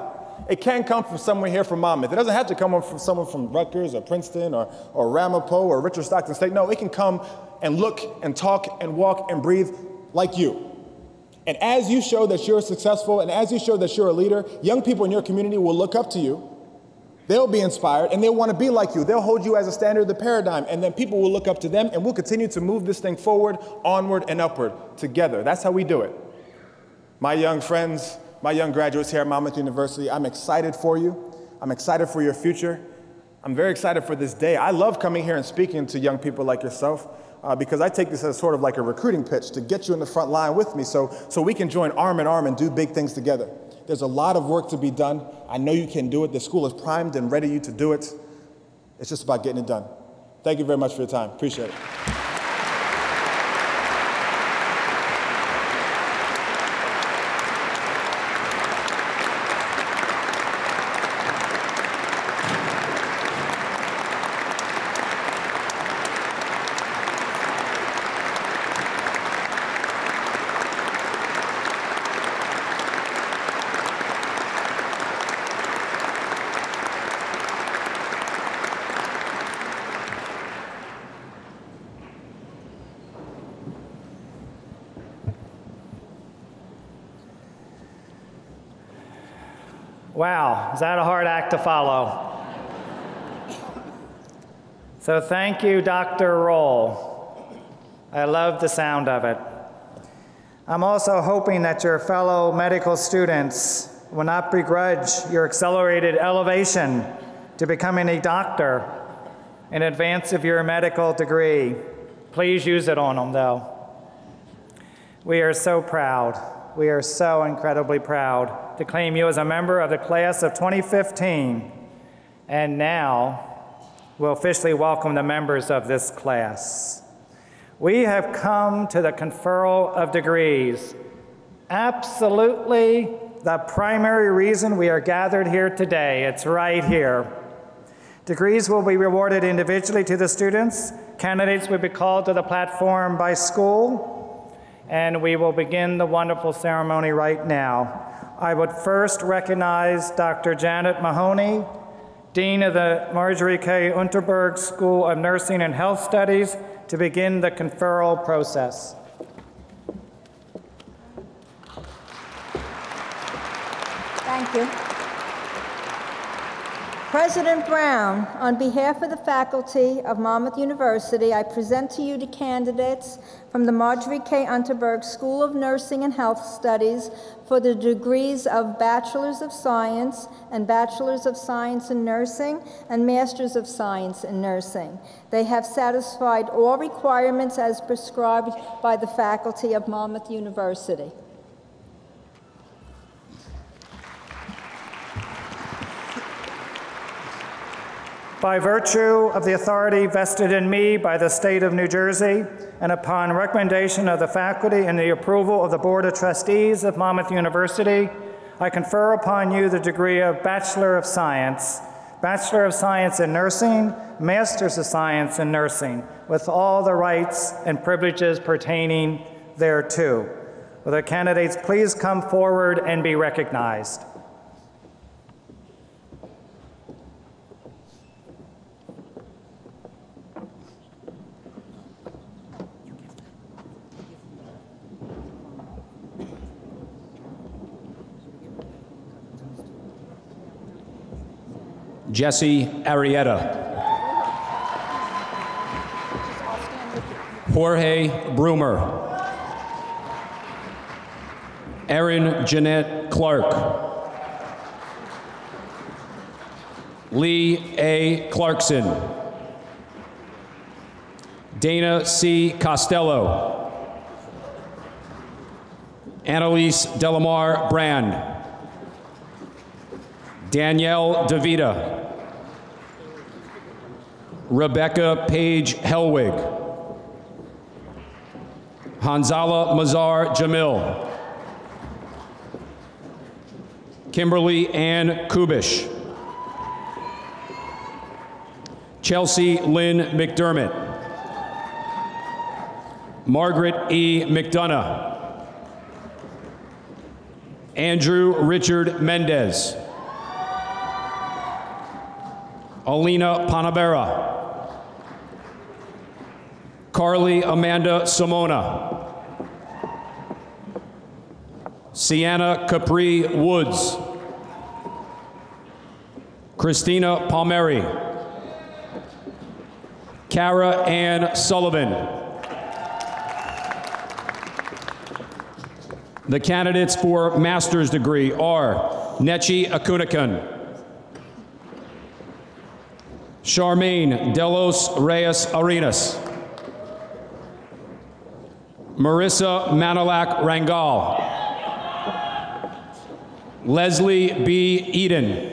It can come from someone here from Monmouth. It doesn't have to come from someone from Rutgers or Princeton or Ramapo or Richard Stockton State. No, it can come and look and talk and walk and breathe like you. And as you show that you're successful and as you show that you're a leader, young people in your community will look up to you. They'll be inspired and they'll want to be like you. They'll hold you as a standard of the paradigm, and then people will look up to them and we'll continue to move this thing forward, onward and upward together. That's how we do it. My young friends, my young graduates here at Monmouth University, I'm excited for you. I'm excited for your future. I'm very excited for this day. I love coming here and speaking to young people like yourself because I take this as sort of like a recruiting pitch to get you in the front line with me so we can join arm in arm and do big things together. There's a lot of work to be done. I know you can do it. The school is primed and ready to do it. It's just about getting it done. Thank you very much for your time. Appreciate it. Wow, is that a hard act to follow? So thank you, Dr. Roll. I love the sound of it. I'm also hoping that your fellow medical students will not begrudge your accelerated elevation to becoming a doctor in advance of your medical degree. Please use it on them, though. We are so proud. We are so incredibly proud to claim you as a member of the class of 2015. And now, we'll officially welcome the members of this class. We have come to the conferral of degrees. Absolutely the primary reason we are gathered here today. It's right here. Degrees will be rewarded individually to the students. Candidates will be called to the platform by school, and we will begin the wonderful ceremony right now. I would first recognize Dr. Janet Mahoney, Dean of the Marjorie K. Unterberg School of Nursing and Health Studies, to begin the conferral process. Thank you. President Brown, on behalf of the faculty of Monmouth University, I present to you the candidates from the Marjorie K. Unterberg School of Nursing and Health Studies for the degrees of Bachelor's of Science and Bachelor's of Science in Nursing and Master's of Science in Nursing. They have satisfied all requirements as prescribed by the faculty of Monmouth University. By virtue of the authority vested in me by the state of New Jersey, and upon recommendation of the faculty and the approval of the Board of Trustees of Monmouth University, I confer upon you the degree of Bachelor of Science, Bachelor of Science in Nursing, Master's of Science in Nursing, with all the rights and privileges pertaining thereto. Will the candidates please come forward and be recognized? Jesse Arrieta. Jorge Brumer. Erin Jeanette Clark. Lee A. Clarkson. Dana C. Costello. Annalise Delamar Brand. Danielle DeVita. Rebecca Page Helwig. Hanzala Mazar Jamil. Kimberly Ann Kubish. Chelsea Lynn McDermott. Margaret E. McDonough. Andrew Richard Mendez. Alina Panabera. Carly Amanda Simona. Sienna Capri Woods. Christina Palmieri. Cara Ann Sullivan. The candidates for master's degree are Nechi Akunikan, Charmaine Delos Reyes Arenas, Marissa Manilak Rangal, Leslie B. Eden,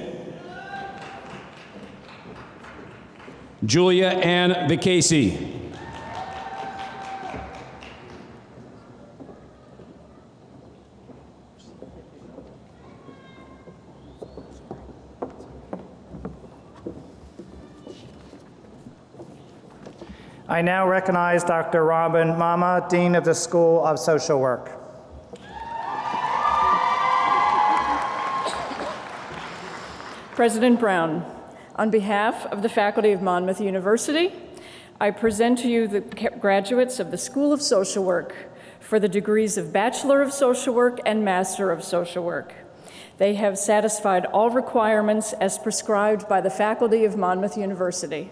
Julia Ann Vicasi, I now recognize Dr. Robin Mama, Dean of the School of Social Work. President Brown, on behalf of the faculty of Monmouth University, I present to you the graduates of the School of Social Work for the degrees of Bachelor of Social Work and Master of Social Work. They have satisfied all requirements as prescribed by the faculty of Monmouth University.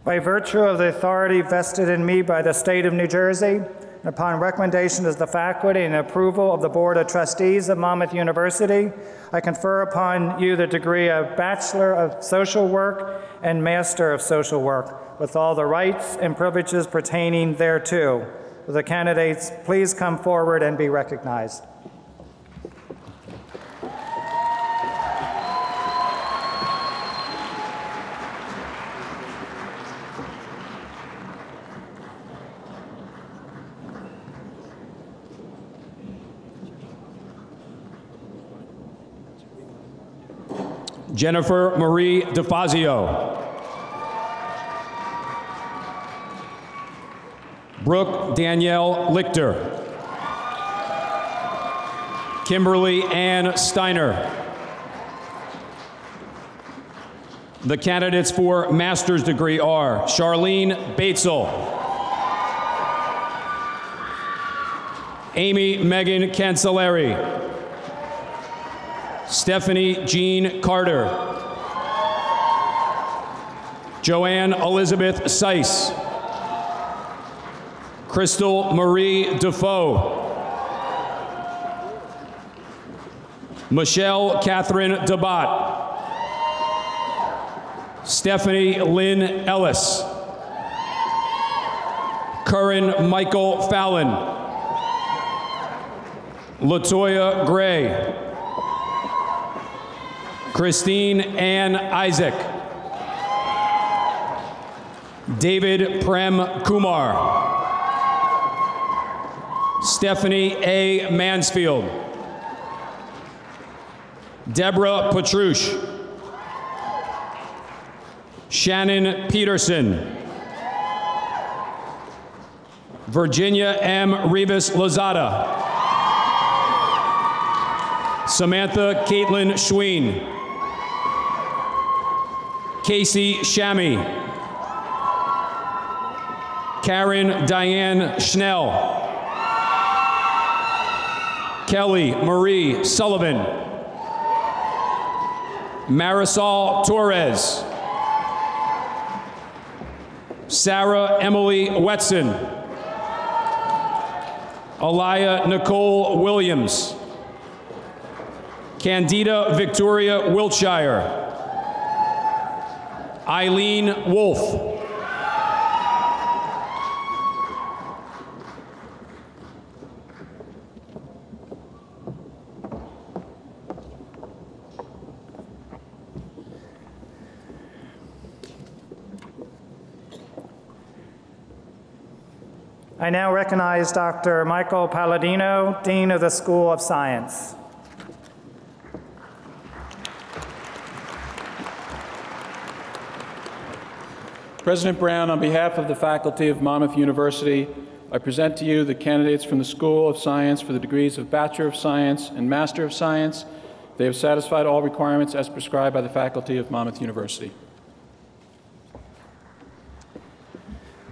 By virtue of the authority vested in me by the state of New Jersey, and upon recommendation of the faculty and approval of the Board of Trustees of Monmouth University, I confer upon you the degree of Bachelor of Social Work and Master of Social Work, with all the rights and privileges pertaining thereto. Will the candidates please come forward and be recognized? Jennifer Marie DeFazio. Brooke Danielle Lichter. Kimberly Ann Steiner. The candidates for master's degree are Charlene Batesel, Amy Megan Cancelleri, Stephanie Jean Carter, Joanne Elizabeth Seiss, Crystal Marie Defoe, Michelle Catherine Debat, Stephanie Lynn Ellis, Curran Michael Fallon, Latoya Gray, Christine Ann Isaac, David Prem Kumar, Stephanie A. Mansfield, Deborah Petrush, Shannon Peterson, Virginia M. Rivas Lozada, Samantha Caitlin Schween, Casey Shammy, Karen Diane Schnell, Kelly Marie Sullivan, Marisol Torres, Sarah Emily Wetson, Alaya Nicole Williams, Candida Victoria Wiltshire, Eileen Wolf, I now recognize Dr. Michael Palladino, Dean of the School of Science. President Brown, on behalf of the faculty of Monmouth University, I present to you the candidates from the School of Science for the degrees of Bachelor of Science and Master of Science. They have satisfied all requirements as prescribed by the faculty of Monmouth University.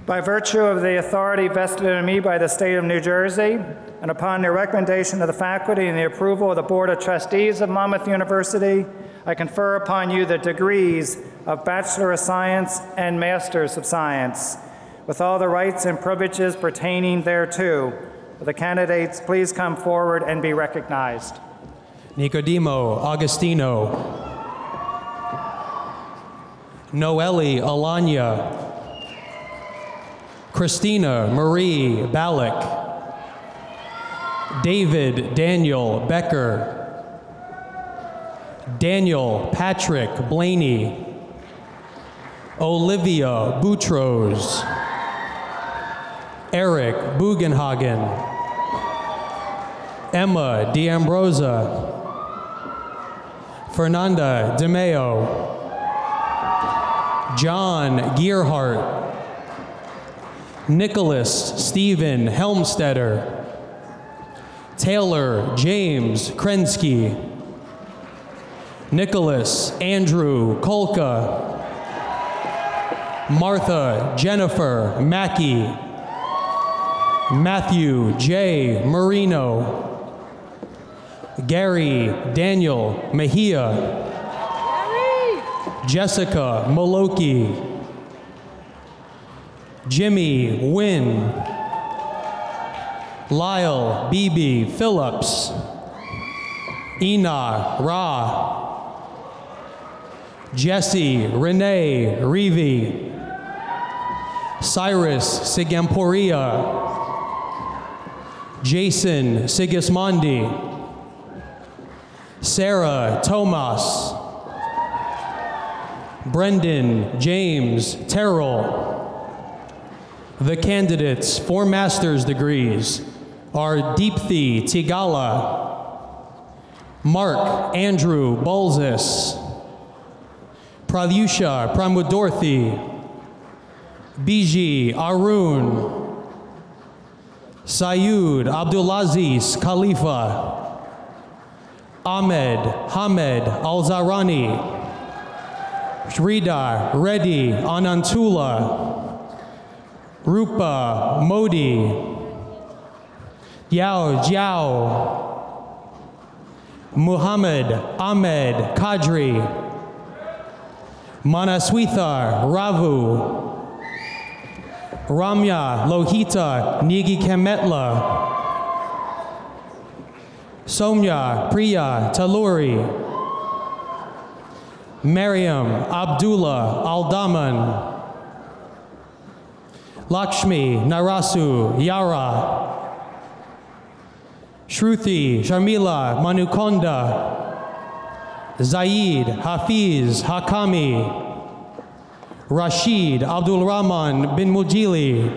By virtue of the authority vested in me by the state of New Jersey, and upon the recommendation of the faculty and the approval of the Board of Trustees of Monmouth University, I confer upon you the degrees of Bachelor of Science and Masters of Science, with all the rights and privileges pertaining thereto. Will the candidates please come forward and be recognized? Nicodemo Agostino, Noelle Alanya, Christina Marie Ballack, David Daniel Becker, Daniel Patrick Blaney, Olivia Boutros, Eric Bugenhagen, Emma D'Ambrosa, Fernanda DeMeo, John Gearhart, Nicholas Stephen Helmstetter, Taylor James Krensky, Nicholas Andrew Kolka, Martha Jennifer Mackey, Matthew J. Marino, Gary Daniel Mejia, Jessica Maloki, Jimmy Wynn, Lyle B.B. Phillips, Ina Ra, Jesse Renee Reevy, Cyrus Sigamporia, Jason Sigismondi, Sarah Tomas, Brendan James Terrell. The candidates for master's degrees are Deepthi Tigala, Mark Andrew Bolzis, Pralyusha Pramudorthi, Biji Arun, Sayud Abdulaziz Khalifa, Ahmed Hamed Al-Zarani, Sridhar Reddy Anantula, Rupa Modi, Yao Jiao, Muhammad Ahmed Kadri, Manaswithar Ravu, Ramya Lohita Nigi Kemetla, Somya Priya Taluri, Maryam Abdullah Aldaman, Lakshmi Narasu Yara, Shruti Sharmila Manukonda, Zaid Hafiz Hakami, Rashid Abdul Rahman bin Mujili,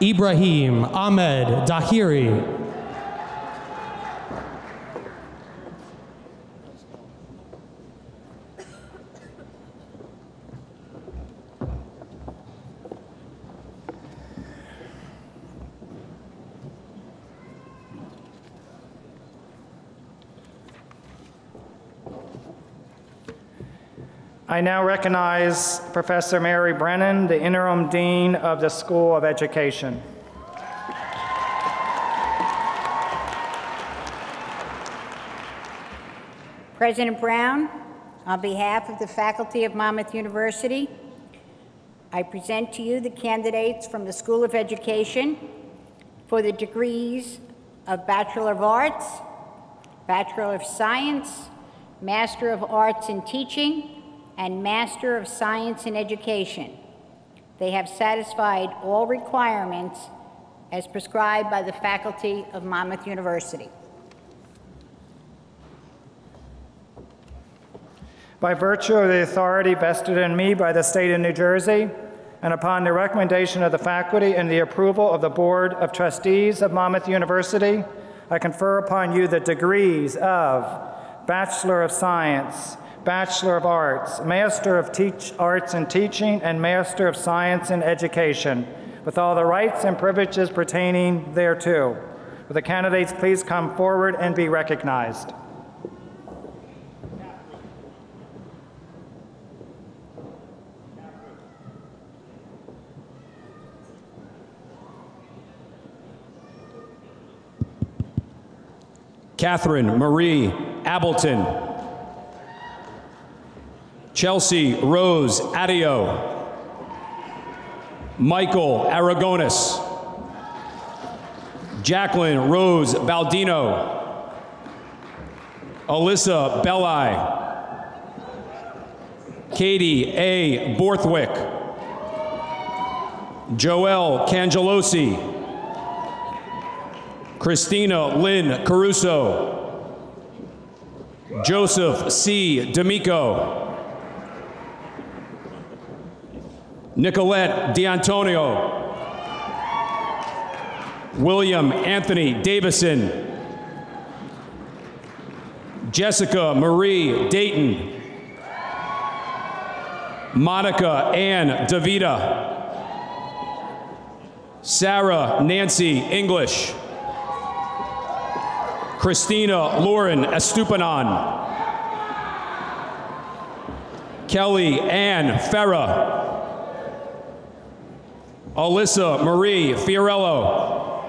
Ibrahim Ahmed Dahiri. I now recognize Professor Mary Brennan, the Interim Dean of the School of Education. President Brown, on behalf of the faculty of Monmouth University, I present to you the candidates from the School of Education for the degrees of Bachelor of Arts, Bachelor of Science, Master of Arts in Teaching, and Master of Science in Education. They have satisfied all requirements as prescribed by the faculty of Monmouth University. By virtue of the authority vested in me by the state of New Jersey, and upon the recommendation of the faculty and the approval of the Board of Trustees of Monmouth University, I confer upon you the degrees of Bachelor of Science, Bachelor of Arts, Master of Arts in Teaching, and Master of Science in Education, with all the rights and privileges pertaining thereto. Will the candidates please come forward and be recognized? Catherine Marie Appleton, Chelsea Rose Adio, Michael Aragonis, Jacqueline Rose Baldino, Alyssa Belli, Katie A. Borthwick, Joelle Cangelosi, Christina Lynn Caruso, Joseph C. D'Amico, Nicolette D'Antonio, William Anthony Davison, Jessica Marie Dayton, Monica Ann DeVita, Sarah Nancy English, Christina Lauren Estupinan, Kelly Ann Ferra, Alyssa Marie Fiorello,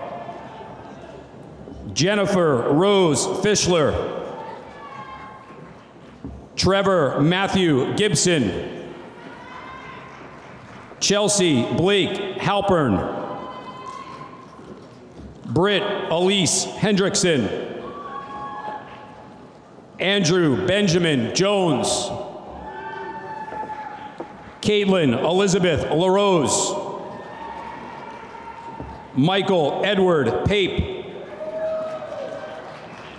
Jennifer Rose Fischler, Trevor Matthew Gibson, Chelsea Blake Halpern. Britt Elise Hendrickson. Andrew Benjamin Jones. Caitlin Elizabeth LaRose. Michael Edward Pape.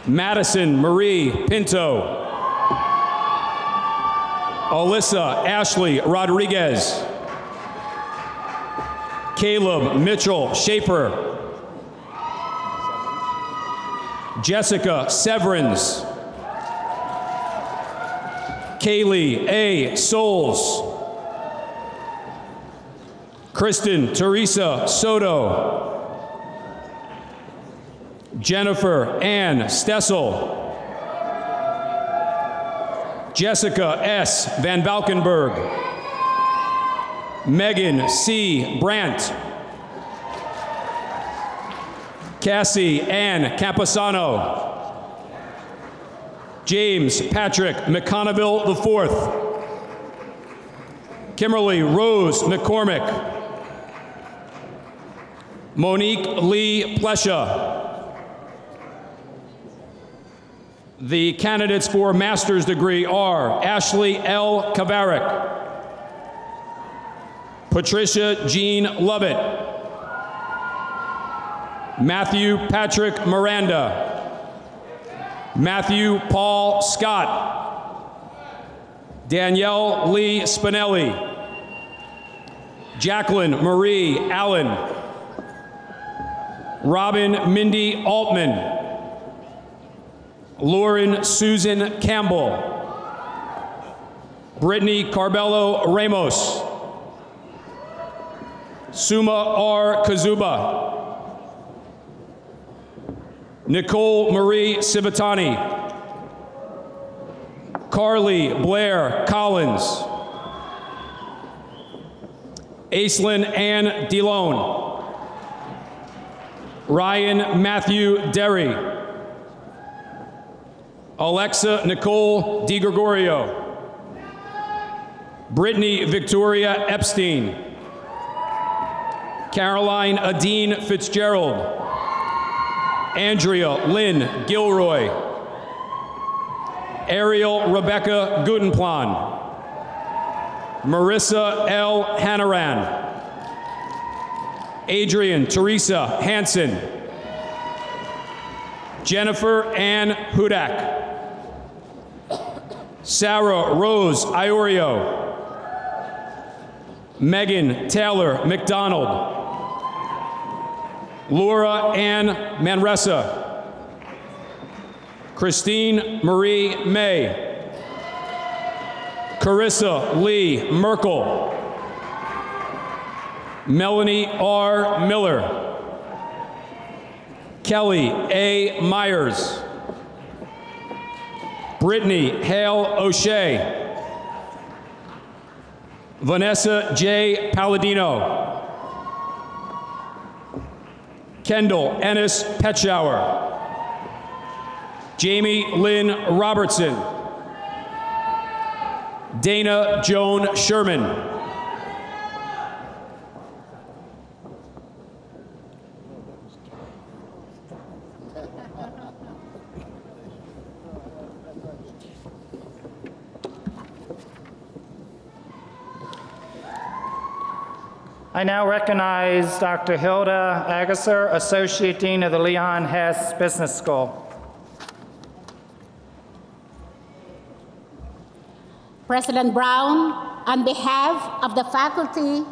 Madison Marie Pinto. Alyssa Ashley Rodriguez. Caleb Mitchell Schaefer. Jessica Severance. Kaylee A. Souls. Kristen Teresa Soto. Jennifer Ann Stessel. Jessica S. Van Valkenburg. Megan C. Brandt. Cassie Ann Camposano. James Patrick McConneville IV. Kimberly Rose McCormick. Monique Lee Plesha. The candidates for master's degree are Ashley L. Kavaric, Patricia Jean Lovett, Matthew Patrick Miranda, Matthew Paul Scott, Danielle Lee Spinelli, Jacqueline Marie Allen, Robin Mindy Altman, Lauren Susan Campbell, Brittany Carbello Ramos, Suma R. Kazuba, Nicole Marie Civittani, Carly Blair Collins, Aislinn Ann DeLone, Ryan Matthew Derry, Alexa Nicole DiGregorio, Brittany Victoria Epstein, Caroline Adine Fitzgerald, Andrea Lynn Gilroy, Ariel Rebecca Gutenplan, Marissa L. Hanaran, Adrian Teresa Hansen, Jennifer Ann Hudak, Sarah Rose Iorio, Megan Taylor McDonald, Laura Ann Manresa, Christine Marie May, Carissa Lee Merkel, Melanie R. Miller, Kelly A. Myers, Brittany Hale O'Shea, Vanessa J. Palladino, Kendall Ennis Petschauer, Jamie Lynn Robertson, Dana Joan Sherman, I now recognize Dr. Hilda Agasser, Associate Dean of the Leon Hess Business School. President Brown, on behalf of the faculty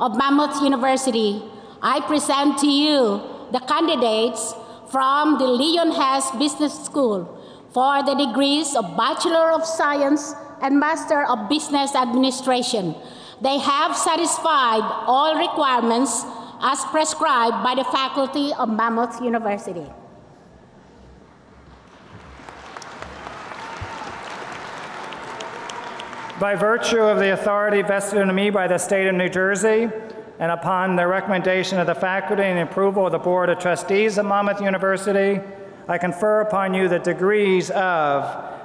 of Monmouth University, I present to you the candidates from the Leon Hess Business School for the degrees of Bachelor of Science and Master of Business Administration. They have satisfied all requirements as prescribed by the faculty of Monmouth University. By virtue of the authority vested in me by the state of New Jersey, and upon the recommendation of the faculty and the approval of the Board of Trustees of Monmouth University, I confer upon you the degrees of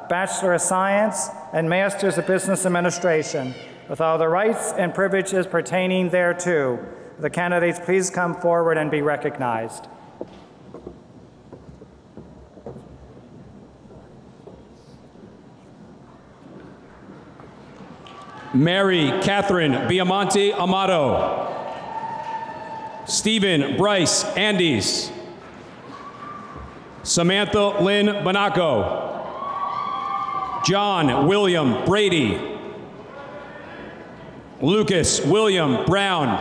Bachelor of Science and Masters of Business Administration. with all the rights and privileges pertaining thereto. The candidates, please come forward and be recognized. Mary Catherine Biamonte Amato. Stephen Bryce Andes. Samantha Lynn Banaco. John William Brady. Lucas William Brown.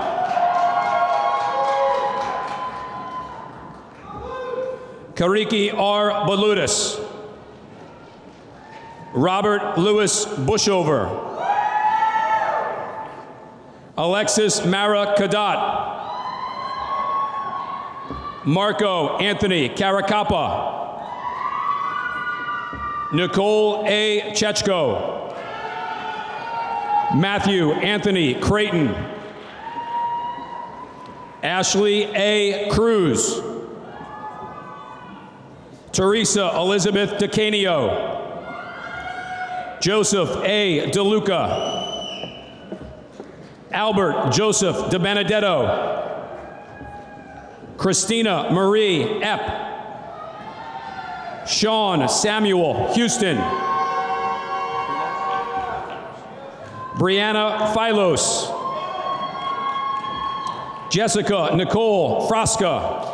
Kariki R. Balutis. Robert Louis Bushover. Alexis Mara Kadat. Marco Anthony Caracappa. Nicole A. Chechko. Matthew Anthony Creighton. Ashley A. Cruz. Teresa Elizabeth DeCanio. Joseph A. DeLuca. Albert Joseph DeBenedetto. Christina Marie Epp. Sean Samuel Houston. Brianna Phylos. Jessica Nicole Frasca.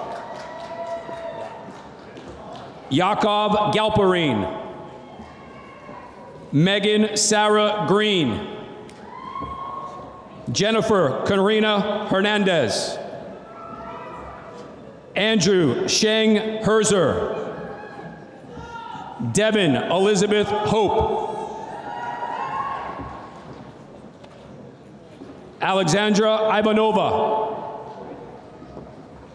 Yakov Galperin. Megan Sarah Green. Jennifer Karina Hernandez. Andrew Sheng Herzer. Devin Elizabeth Hope. Alexandra Ivanova.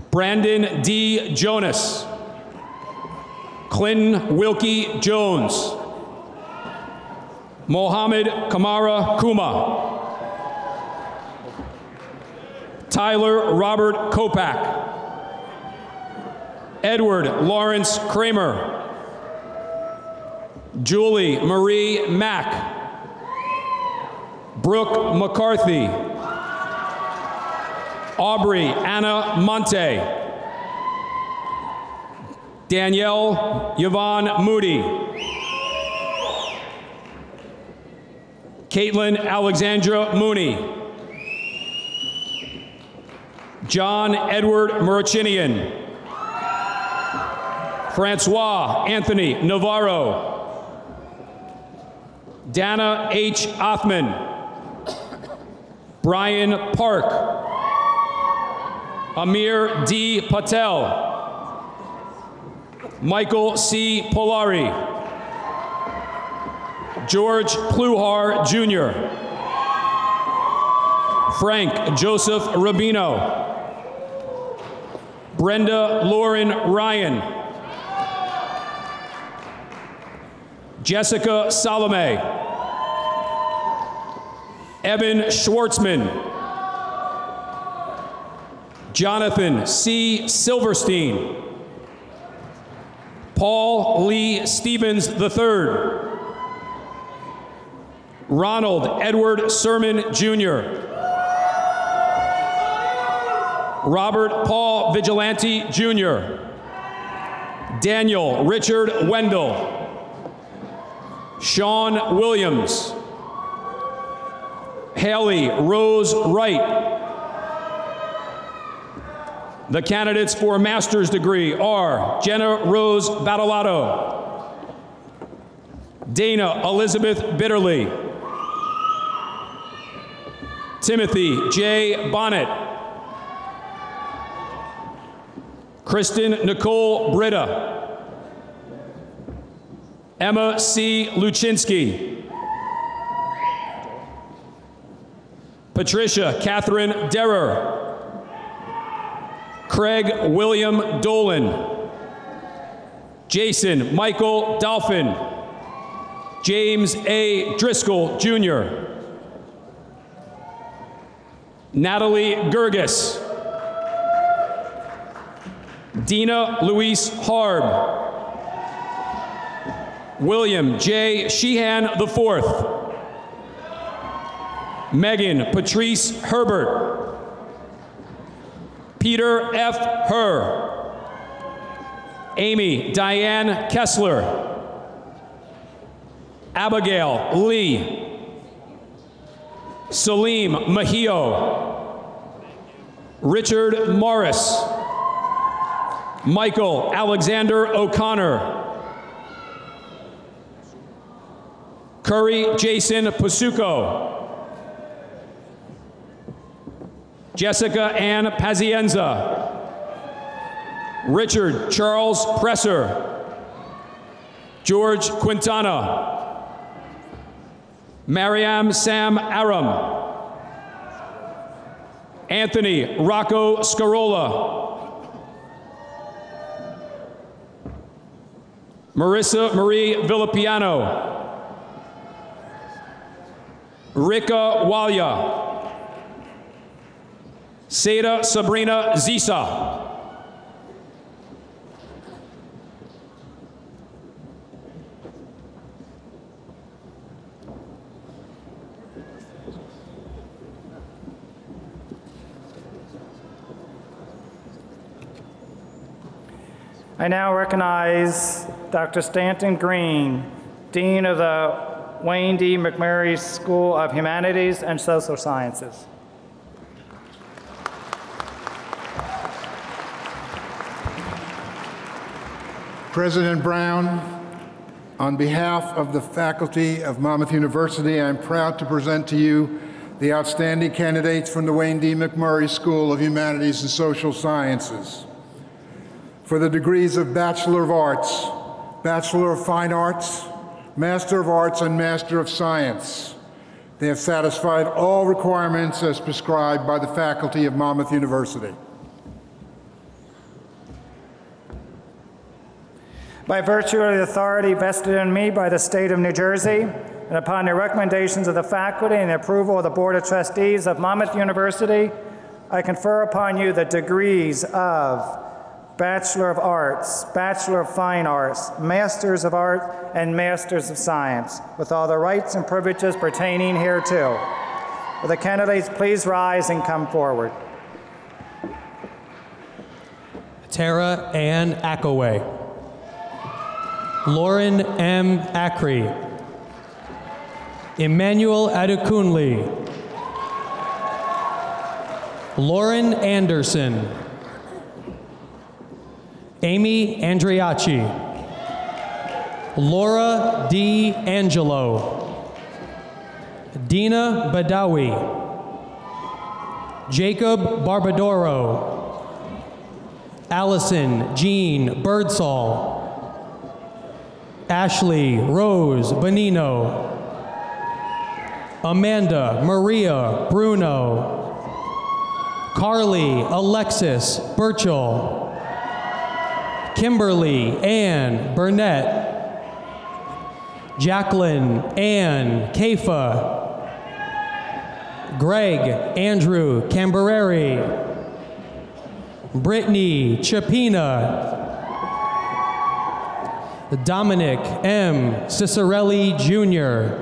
Brandon D. Jonas. Clinton Wilkie Jones. Mohammed Kamara Kuma. Tyler Robert Kopak. Edward Lawrence Kramer. Julie Marie Mack. Brooke McCarthy. Aubrey Anna Monte. Danielle Yvonne Moody. Caitlin Alexandra Mooney. John Edward Murachinian. Francois Anthony Navarro. Dana H. Othman. Brian Park. Amir D. Patel. Michael C. Polari. George Pluhar Jr. Frank Joseph Rubino. Brenda Lauren Ryan. Jessica Salome. Evan Schwartzman. Jonathan C. Silverstein. Paul Lee Stevens III. Ronald Edward Sermon Jr. Robert Paul Vigilante Jr. Daniel Richard Wendell. Sean Williams. Haley Rose Wright. The candidates for a master's degree are Jenna Rose Battalato. Dana Elizabeth Bitterly. Timothy J. Bonnet. Kristen Nicole Britta. Emma C. Luchinsky. Patricia Catherine Derrer. Craig William Dolan. Jason Michael Dolphin. James A. Driscoll Jr. Natalie Gerges. Dina Louise Harb. William J. Sheehan IV. Megan Patrice Herbert. Peter F. Herr. Amy Diane Kessler. Abigail Lee. Salim Mahio. Richard Morris. Michael Alexander O'Connor. Curry Jason Pasuco. Jessica Ann Pazienza. Richard Charles Presser. George Quintana. Mariam Sam Aram. Anthony Rocco Scarola. Marissa Marie Villapiano. Rika Walia. Seda Sabrina Zisa. I now recognize Dr. Stanton Green, Dean of the Wayne D. McMurray School of Humanities and Social Sciences. President Brown, on behalf of the faculty of Monmouth University, I'm proud to present to you the outstanding candidates from the Wayne D. McMurray School of Humanities and Social Sciences. For the degrees of Bachelor of Arts, Bachelor of Fine Arts, Master of Arts, and Master of Science, they have satisfied all requirements as prescribed by the faculty of Monmouth University. By virtue of the authority vested in me by the state of New Jersey, and upon the recommendations of the faculty and the approval of the Board of Trustees of Monmouth University, I confer upon you the degrees of Bachelor of Arts, Bachelor of Fine Arts, Masters of Art, and Masters of Science, with all the rights and privileges pertaining hereto. Will the candidates please rise and come forward? Tara Ann Akaway. Lauren M. Acri. Emmanuel Adekunle. Lauren Anderson. Amy Andriachi. Laura D. Angelo. Dina Badawi. Jacob Barbadoro. Allison Jean Birdsall. Ashley Rose Bonino. Amanda Maria Bruno. Carly Alexis Burchell. Kimberly Ann Burnett. Jacqueline Ann Kafa. Greg Andrew Cambereri. Brittany Chapina. Dominic M. Cicerelli Jr.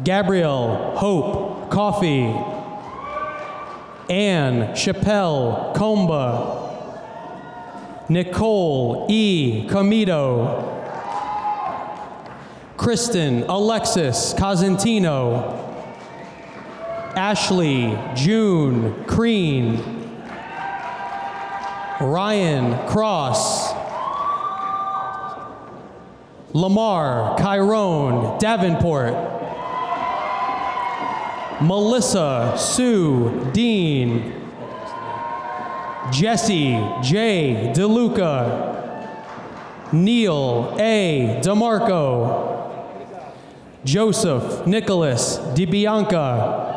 Gabrielle Hope Coffey. Anne Chappelle Comba. Nicole E. Comito. Kristen Alexis Cosentino. Ashley June Crean. Ryan Cross. Lamar Chiron Davenport. Melissa Sue Dean. Jesse J. DeLuca. Neil A. DeMarco. Joseph Nicholas DiBianca.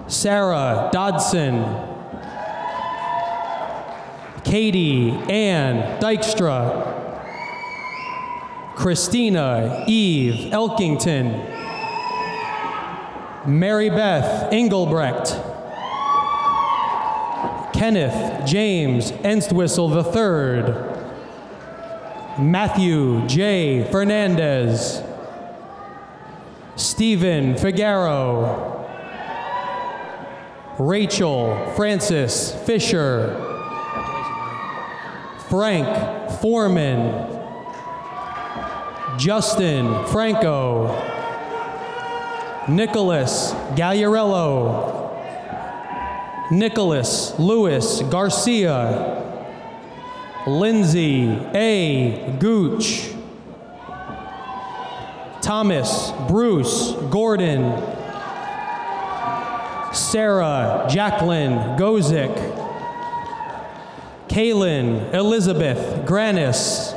Sarah Dodson. Katie Ann Dykstra. Christina Eve Elkington. Mary Beth Engelbrecht. Kenneth James Entwistle III. Matthew J. Fernandez. Stephen Figueroa. Rachel Francis Fisher. Frank Foreman. Justin Franco. Nicholas Gallarello. Nicholas Lewis Garcia. Lindsay A. Gooch. Thomas Bruce Gordon. Sarah Jacqueline Gozick. Kaylin Elizabeth Granis.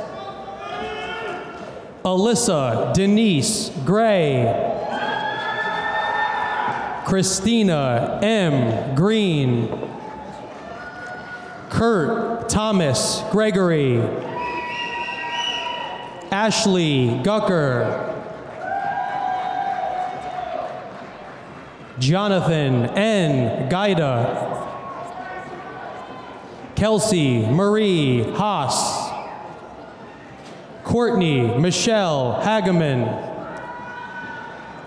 Alyssa Denise Gray. Christina M. Green. Kurt Thomas Gregory. Ashley Gucker. Jonathan N. Gaida. Kelsey Marie Haas. Courtney Michelle Hageman.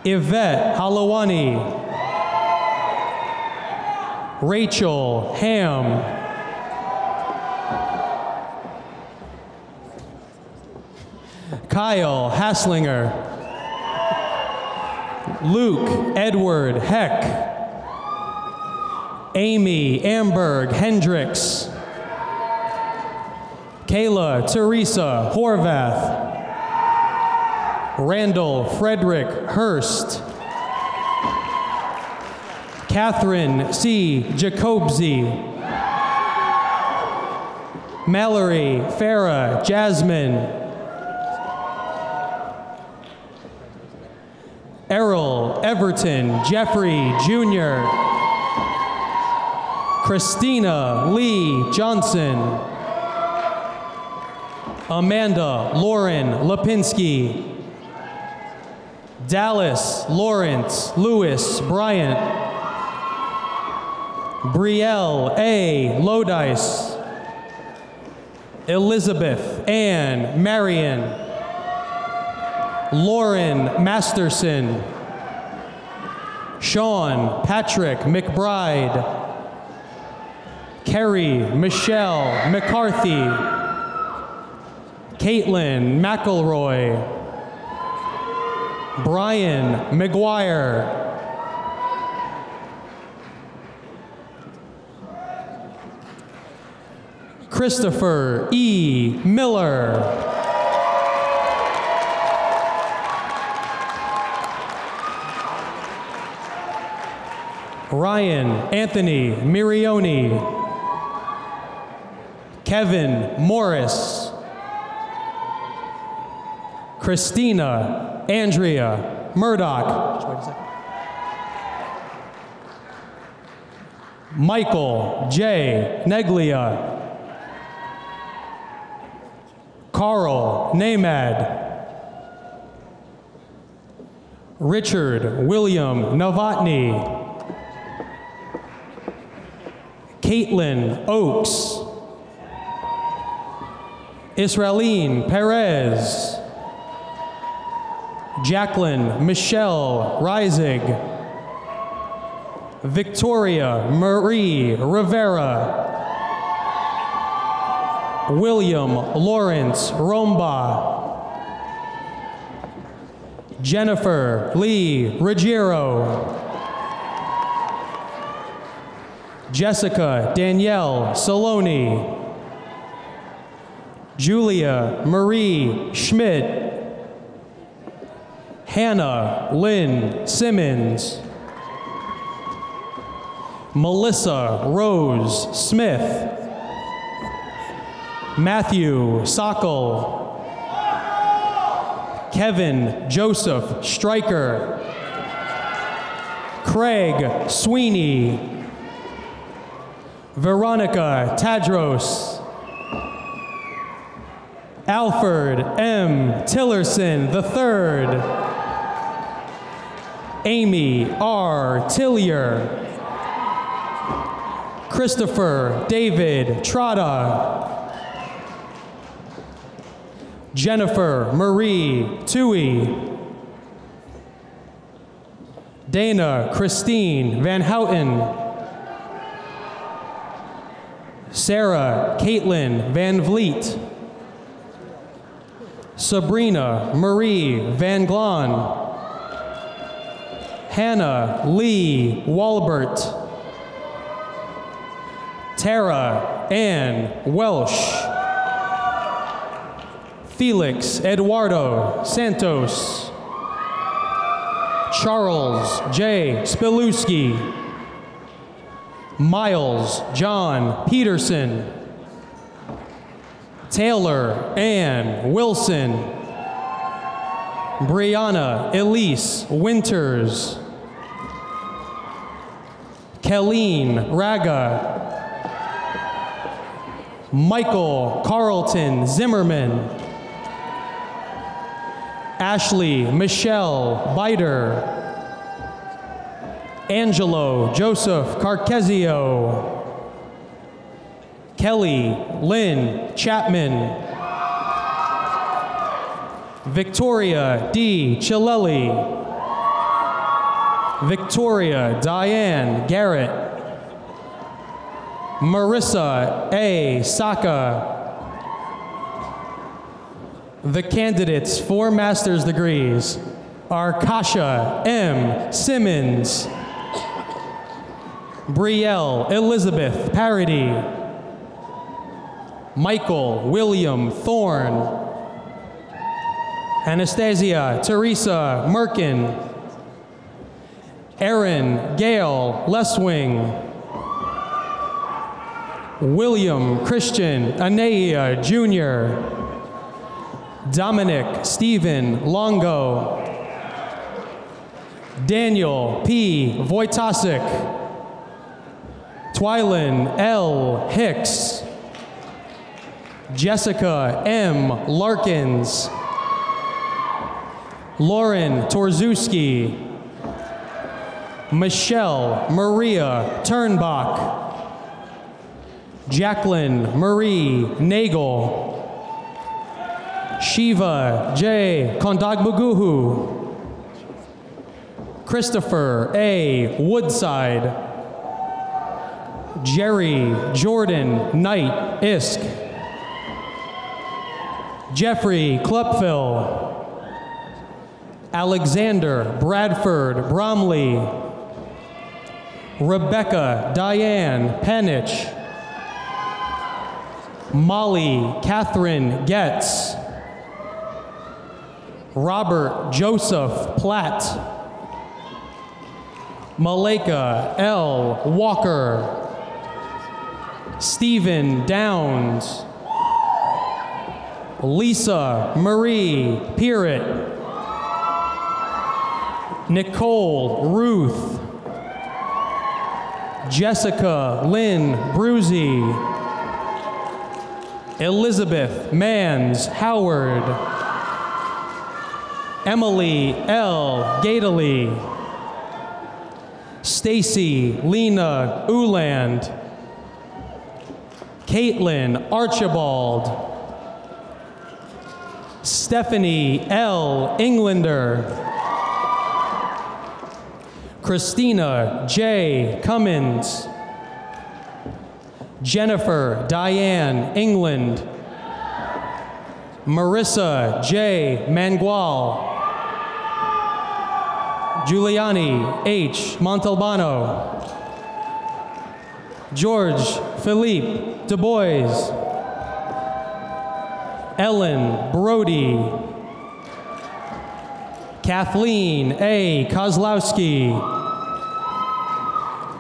Yvette Halawani. Rachel Ham. Kyle Hasslinger. Luke Edward Heck. Amy Amberg Hendricks. Kayla Teresa Horvath. Randall Frederick Hurst. Catherine C. Jacobzi. Mallory Farah Jasmine. Errol Everton Jeffrey Jr. Christina Lee Johnson. Amanda Lauren Lipinski. Dallas Lawrence Lewis Bryant. Brielle A. Lodice. Elizabeth Ann Marion. Lauren Masterson. Sean Patrick McBride. Kerry Michelle McCarthy. Caitlin McElroy. Brian McGuire. Christopher E. Miller. Ryan Anthony Mirioni. Kevin Morris. Christina Andrea Murdoch. Michael J. Neglia. Carl Namad. Richard William Novotny. Caitlin Oakes. Israeline Perez. Jacqueline Michelle Reisig. Victoria Marie Rivera. William Lawrence Romba. Jennifer Lee Ruggiero. Jessica Danielle Saloni. Julia Marie Schmidt. Hannah Lynn Simmons. Melissa Rose Smith. Matthew Sokol. Kevin Joseph Stryker. Craig Sweeney. Veronica Tadros. Alfred M. Tillerson III. Amy R. Tillier. Christopher David Trotta. Jennifer Marie Tui. Dana Christine Van Houten. Sarah Caitlin Van Vliet. Sabrina Marie Van Glan. Hannah Lee Walbert. Tara Ann Welsh. Felix Eduardo Santos. Charles J. Spilewski. Miles John Peterson. Taylor Ann Wilson. Brianna Elise Winters. Kelleen Raga. Michael Carlton Zimmerman. Ashley Michelle Biter. Angelo Joseph Carkezio. Kelly Lynn Chapman. Victoria D. Chilelli. Victoria Diane Garrett. Marissa A. Saka. The candidates for master's degrees are Kasha M. Simmons, Brielle Elizabeth Parody, Michael William Thorne, Anastasia Teresa Merkin, Erin Gail Leswing, William Christian Anaya Jr., Dominic Stephen Longo, Daniel P. Wojtasik, Twilyn L. Hicks, Jessica M. Larkins, Lauren Torzewski, Michelle Maria Turnbach, Jacqueline Marie Nagel, Shiva J. Kondagbuguhu, Christopher A. Woodside, Jerry Jordan Knight Isk, Jeffrey Klepfil, Alexander Bradford Bromley, Rebecca Diane Penich, Molly Catherine Getz, Robert Joseph Platt, Malika L. Walker, Stephen Downs, Lisa Marie Pearett, Nicole Ruth, Jessica Lynn Bruzy, Elizabeth Mans Howard, Emily L. Gately, Stacy Lena Uland, Caitlin Archibald, Stephanie L. Englander, Christina J. Cummins, Jennifer Diane England, Marissa J. Mangual, Giuliani H. Montalbano, George Philippe Du Bois, Ellen Brody, Kathleen A. Kozlowski,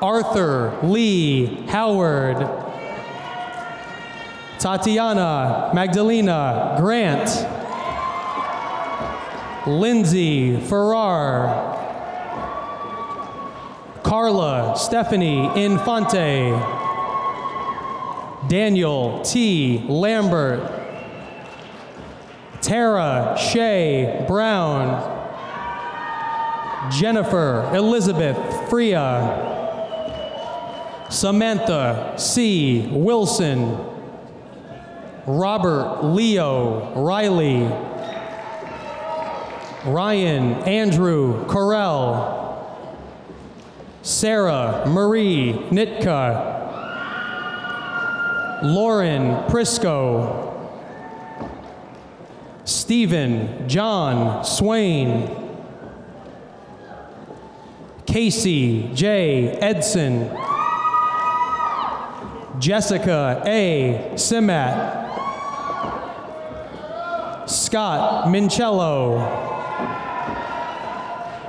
Arthur Lee Howard, Tatiana Magdalena Grant, Lindsay Farrar, Carla Stephanie Infante, Daniel T. Lambert, Tara Shea Brown, Jennifer Elizabeth Freya, Samantha C. Wilson, Robert Leo Riley, Ryan Andrew Correll, Sarah Marie Nitka, Lauren Prisco, Stephen John Swain, Casey J. Edson, Jessica A. Simat, Scott Mincello,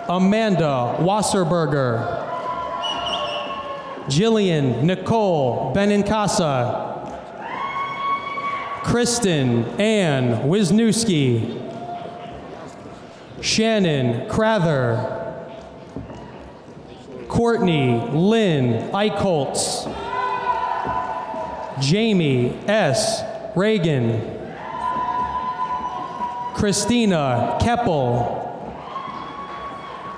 Amanda Wasserberger, Jillian Nicole Benincasa, Kristen Ann Wisniewski, Shannon Crather, Courtney Lynn Eichholtz, Jamie S. Reagan, Christina Keppel,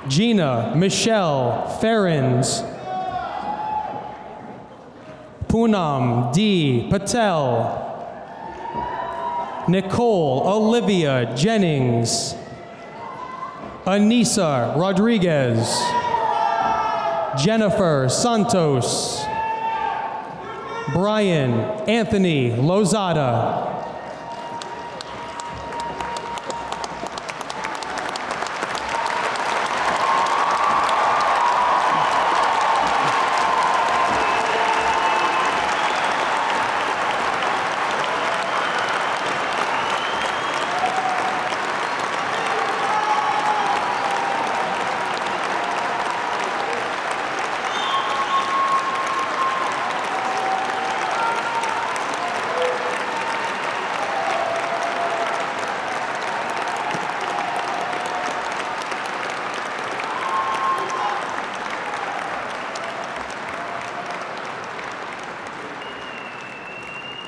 Gina Michelle Ferens, Poonam D. Patel, Nicole Olivia Jennings, Anissa Rodriguez, Jennifer Santos, Brian Anthony Lozada,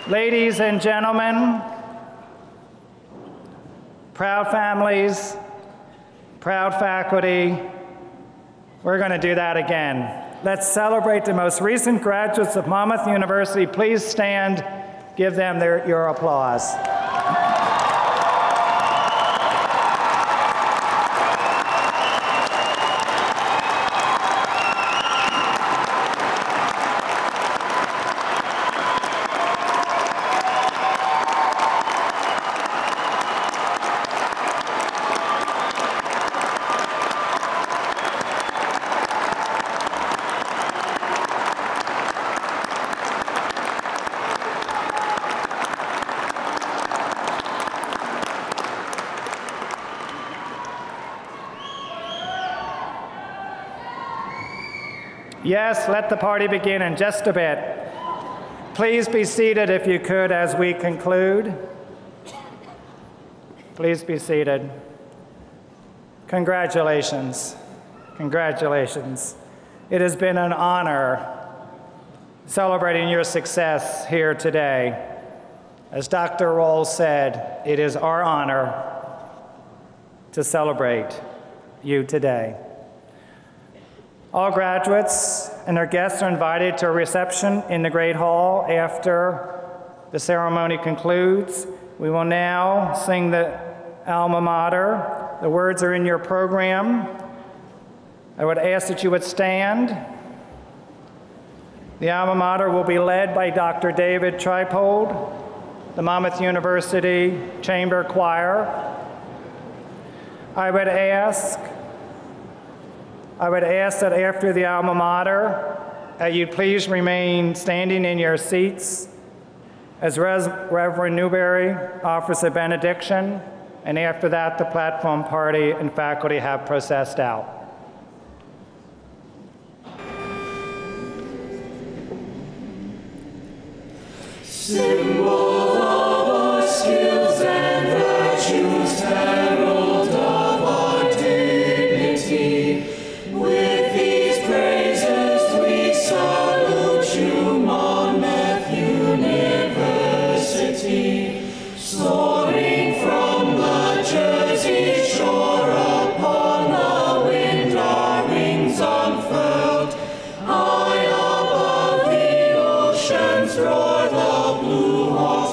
Ladies and gentlemen, proud families, proud faculty, we're going to do that again. Let's celebrate the most recent graduates of Monmouth University. Please stand, give them your applause. Yes, let the party begin in just a bit. Please be seated if you could as we conclude. Please be seated. Congratulations. Congratulations. It has been an honor celebrating your success here today. As Dr. Roll said, it is our honor to celebrate you today. All graduates and their guests are invited to a reception in the Great Hall after the ceremony concludes. We will now sing the alma mater. The words are in your program. I would ask that you would stand. The alma mater will be led by Dr. David Tripold, the Monmouth University Chamber Choir. I would ask that after the alma mater, you'd please remain standing in your seats as Reverend Newberry offers a benediction, and after that, the platform party and faculty have processed out. Symbol of our skills and virtues, herald of our dignity. With these praises we salute you, Monmouth University. Soaring from the Jersey shore upon the wind, our wings unfurled. High above the oceans roar the blue horns.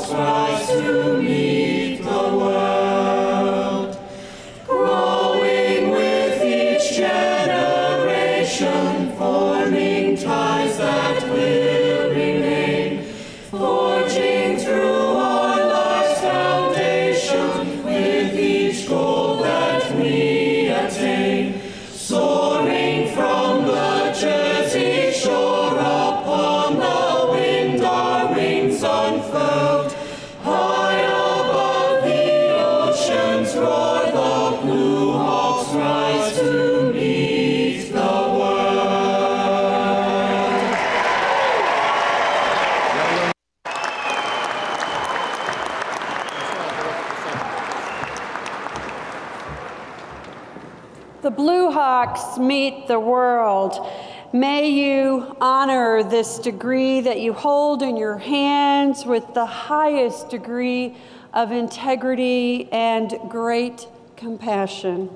toolbox meet the world. May you honor this degree that you hold in your hands with the highest degree of integrity and great compassion.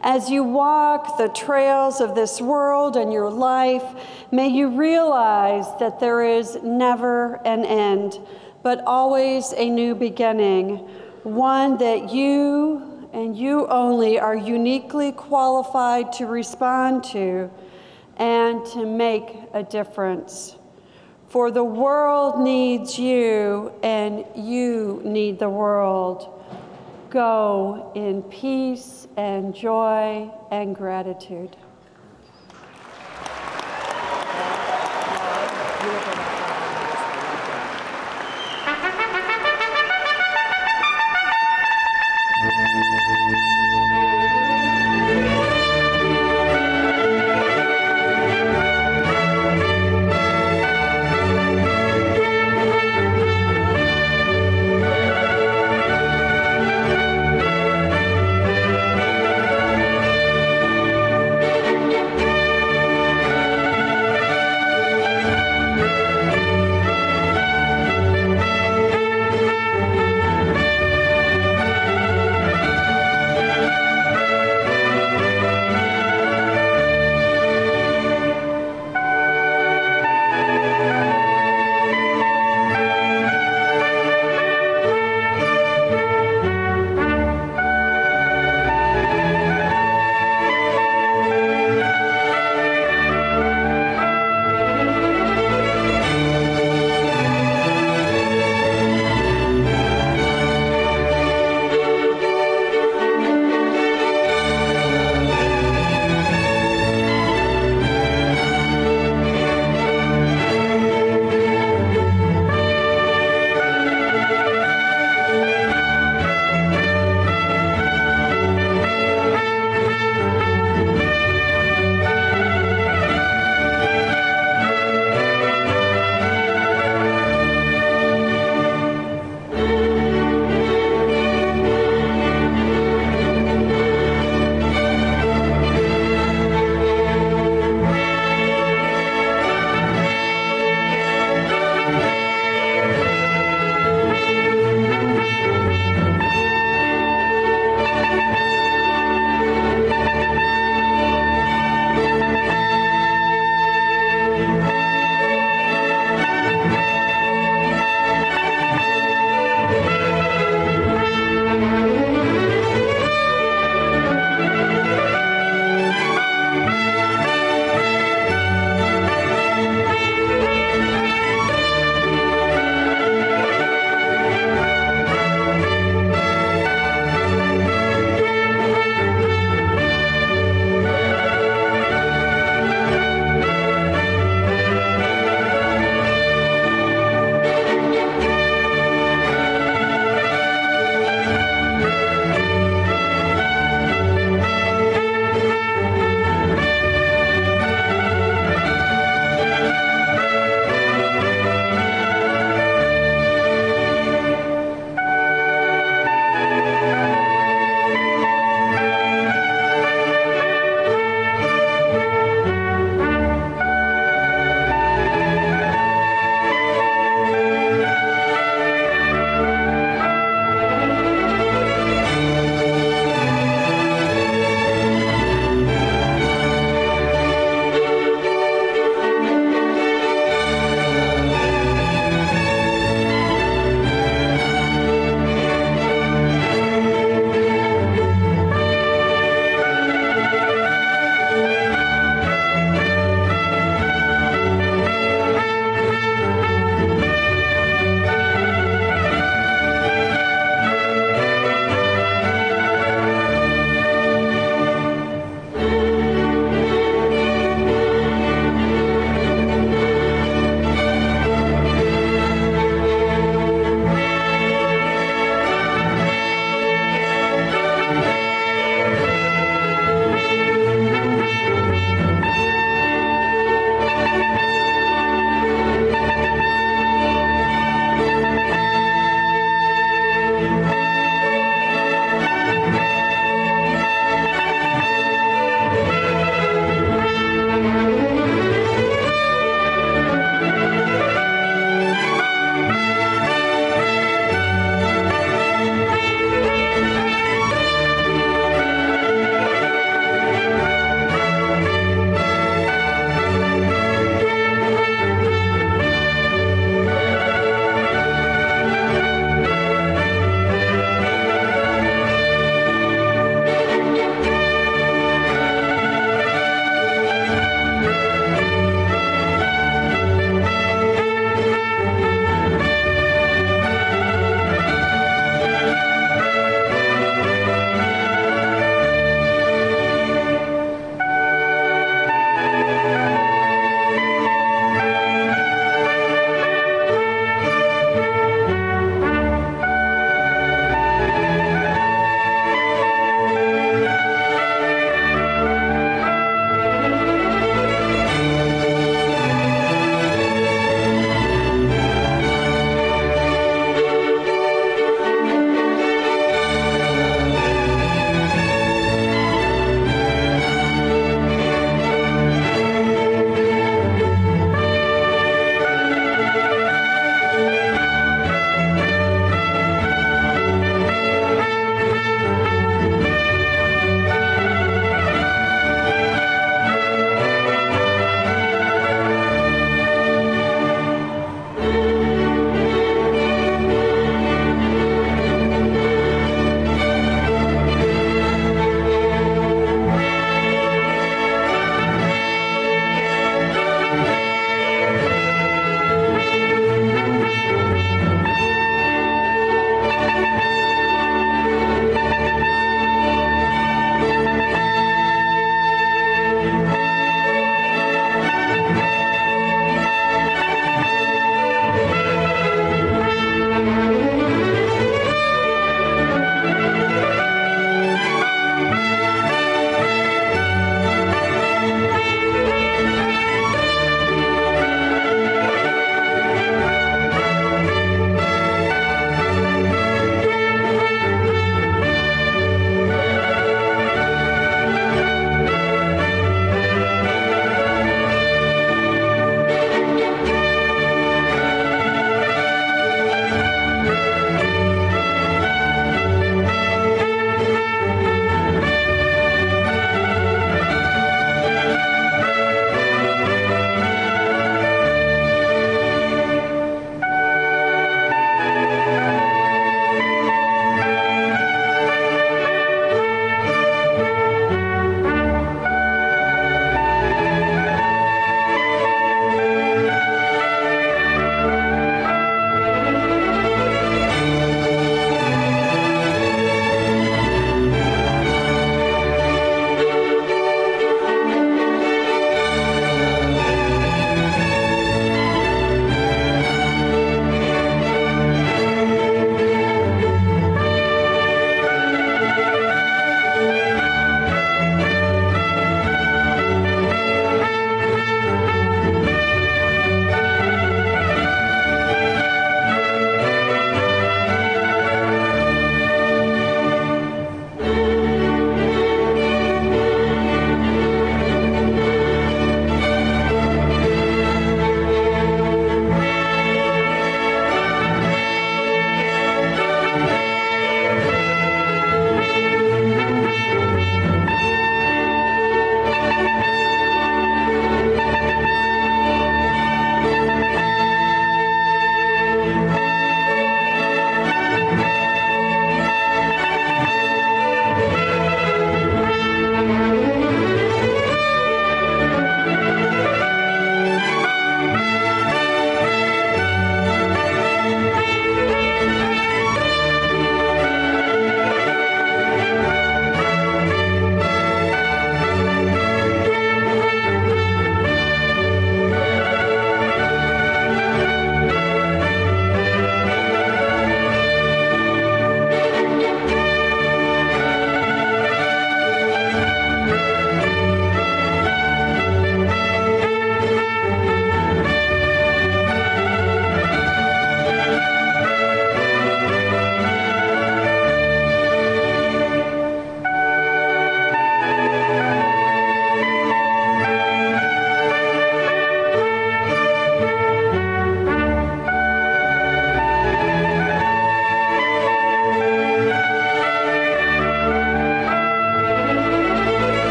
As you walk the trails of this world and your life, may you realize that there is never an end, but always a new beginning, one that you and you only are uniquely qualified to respond to and to make a difference. For the world needs you and you need the world. Go in peace and joy and gratitude.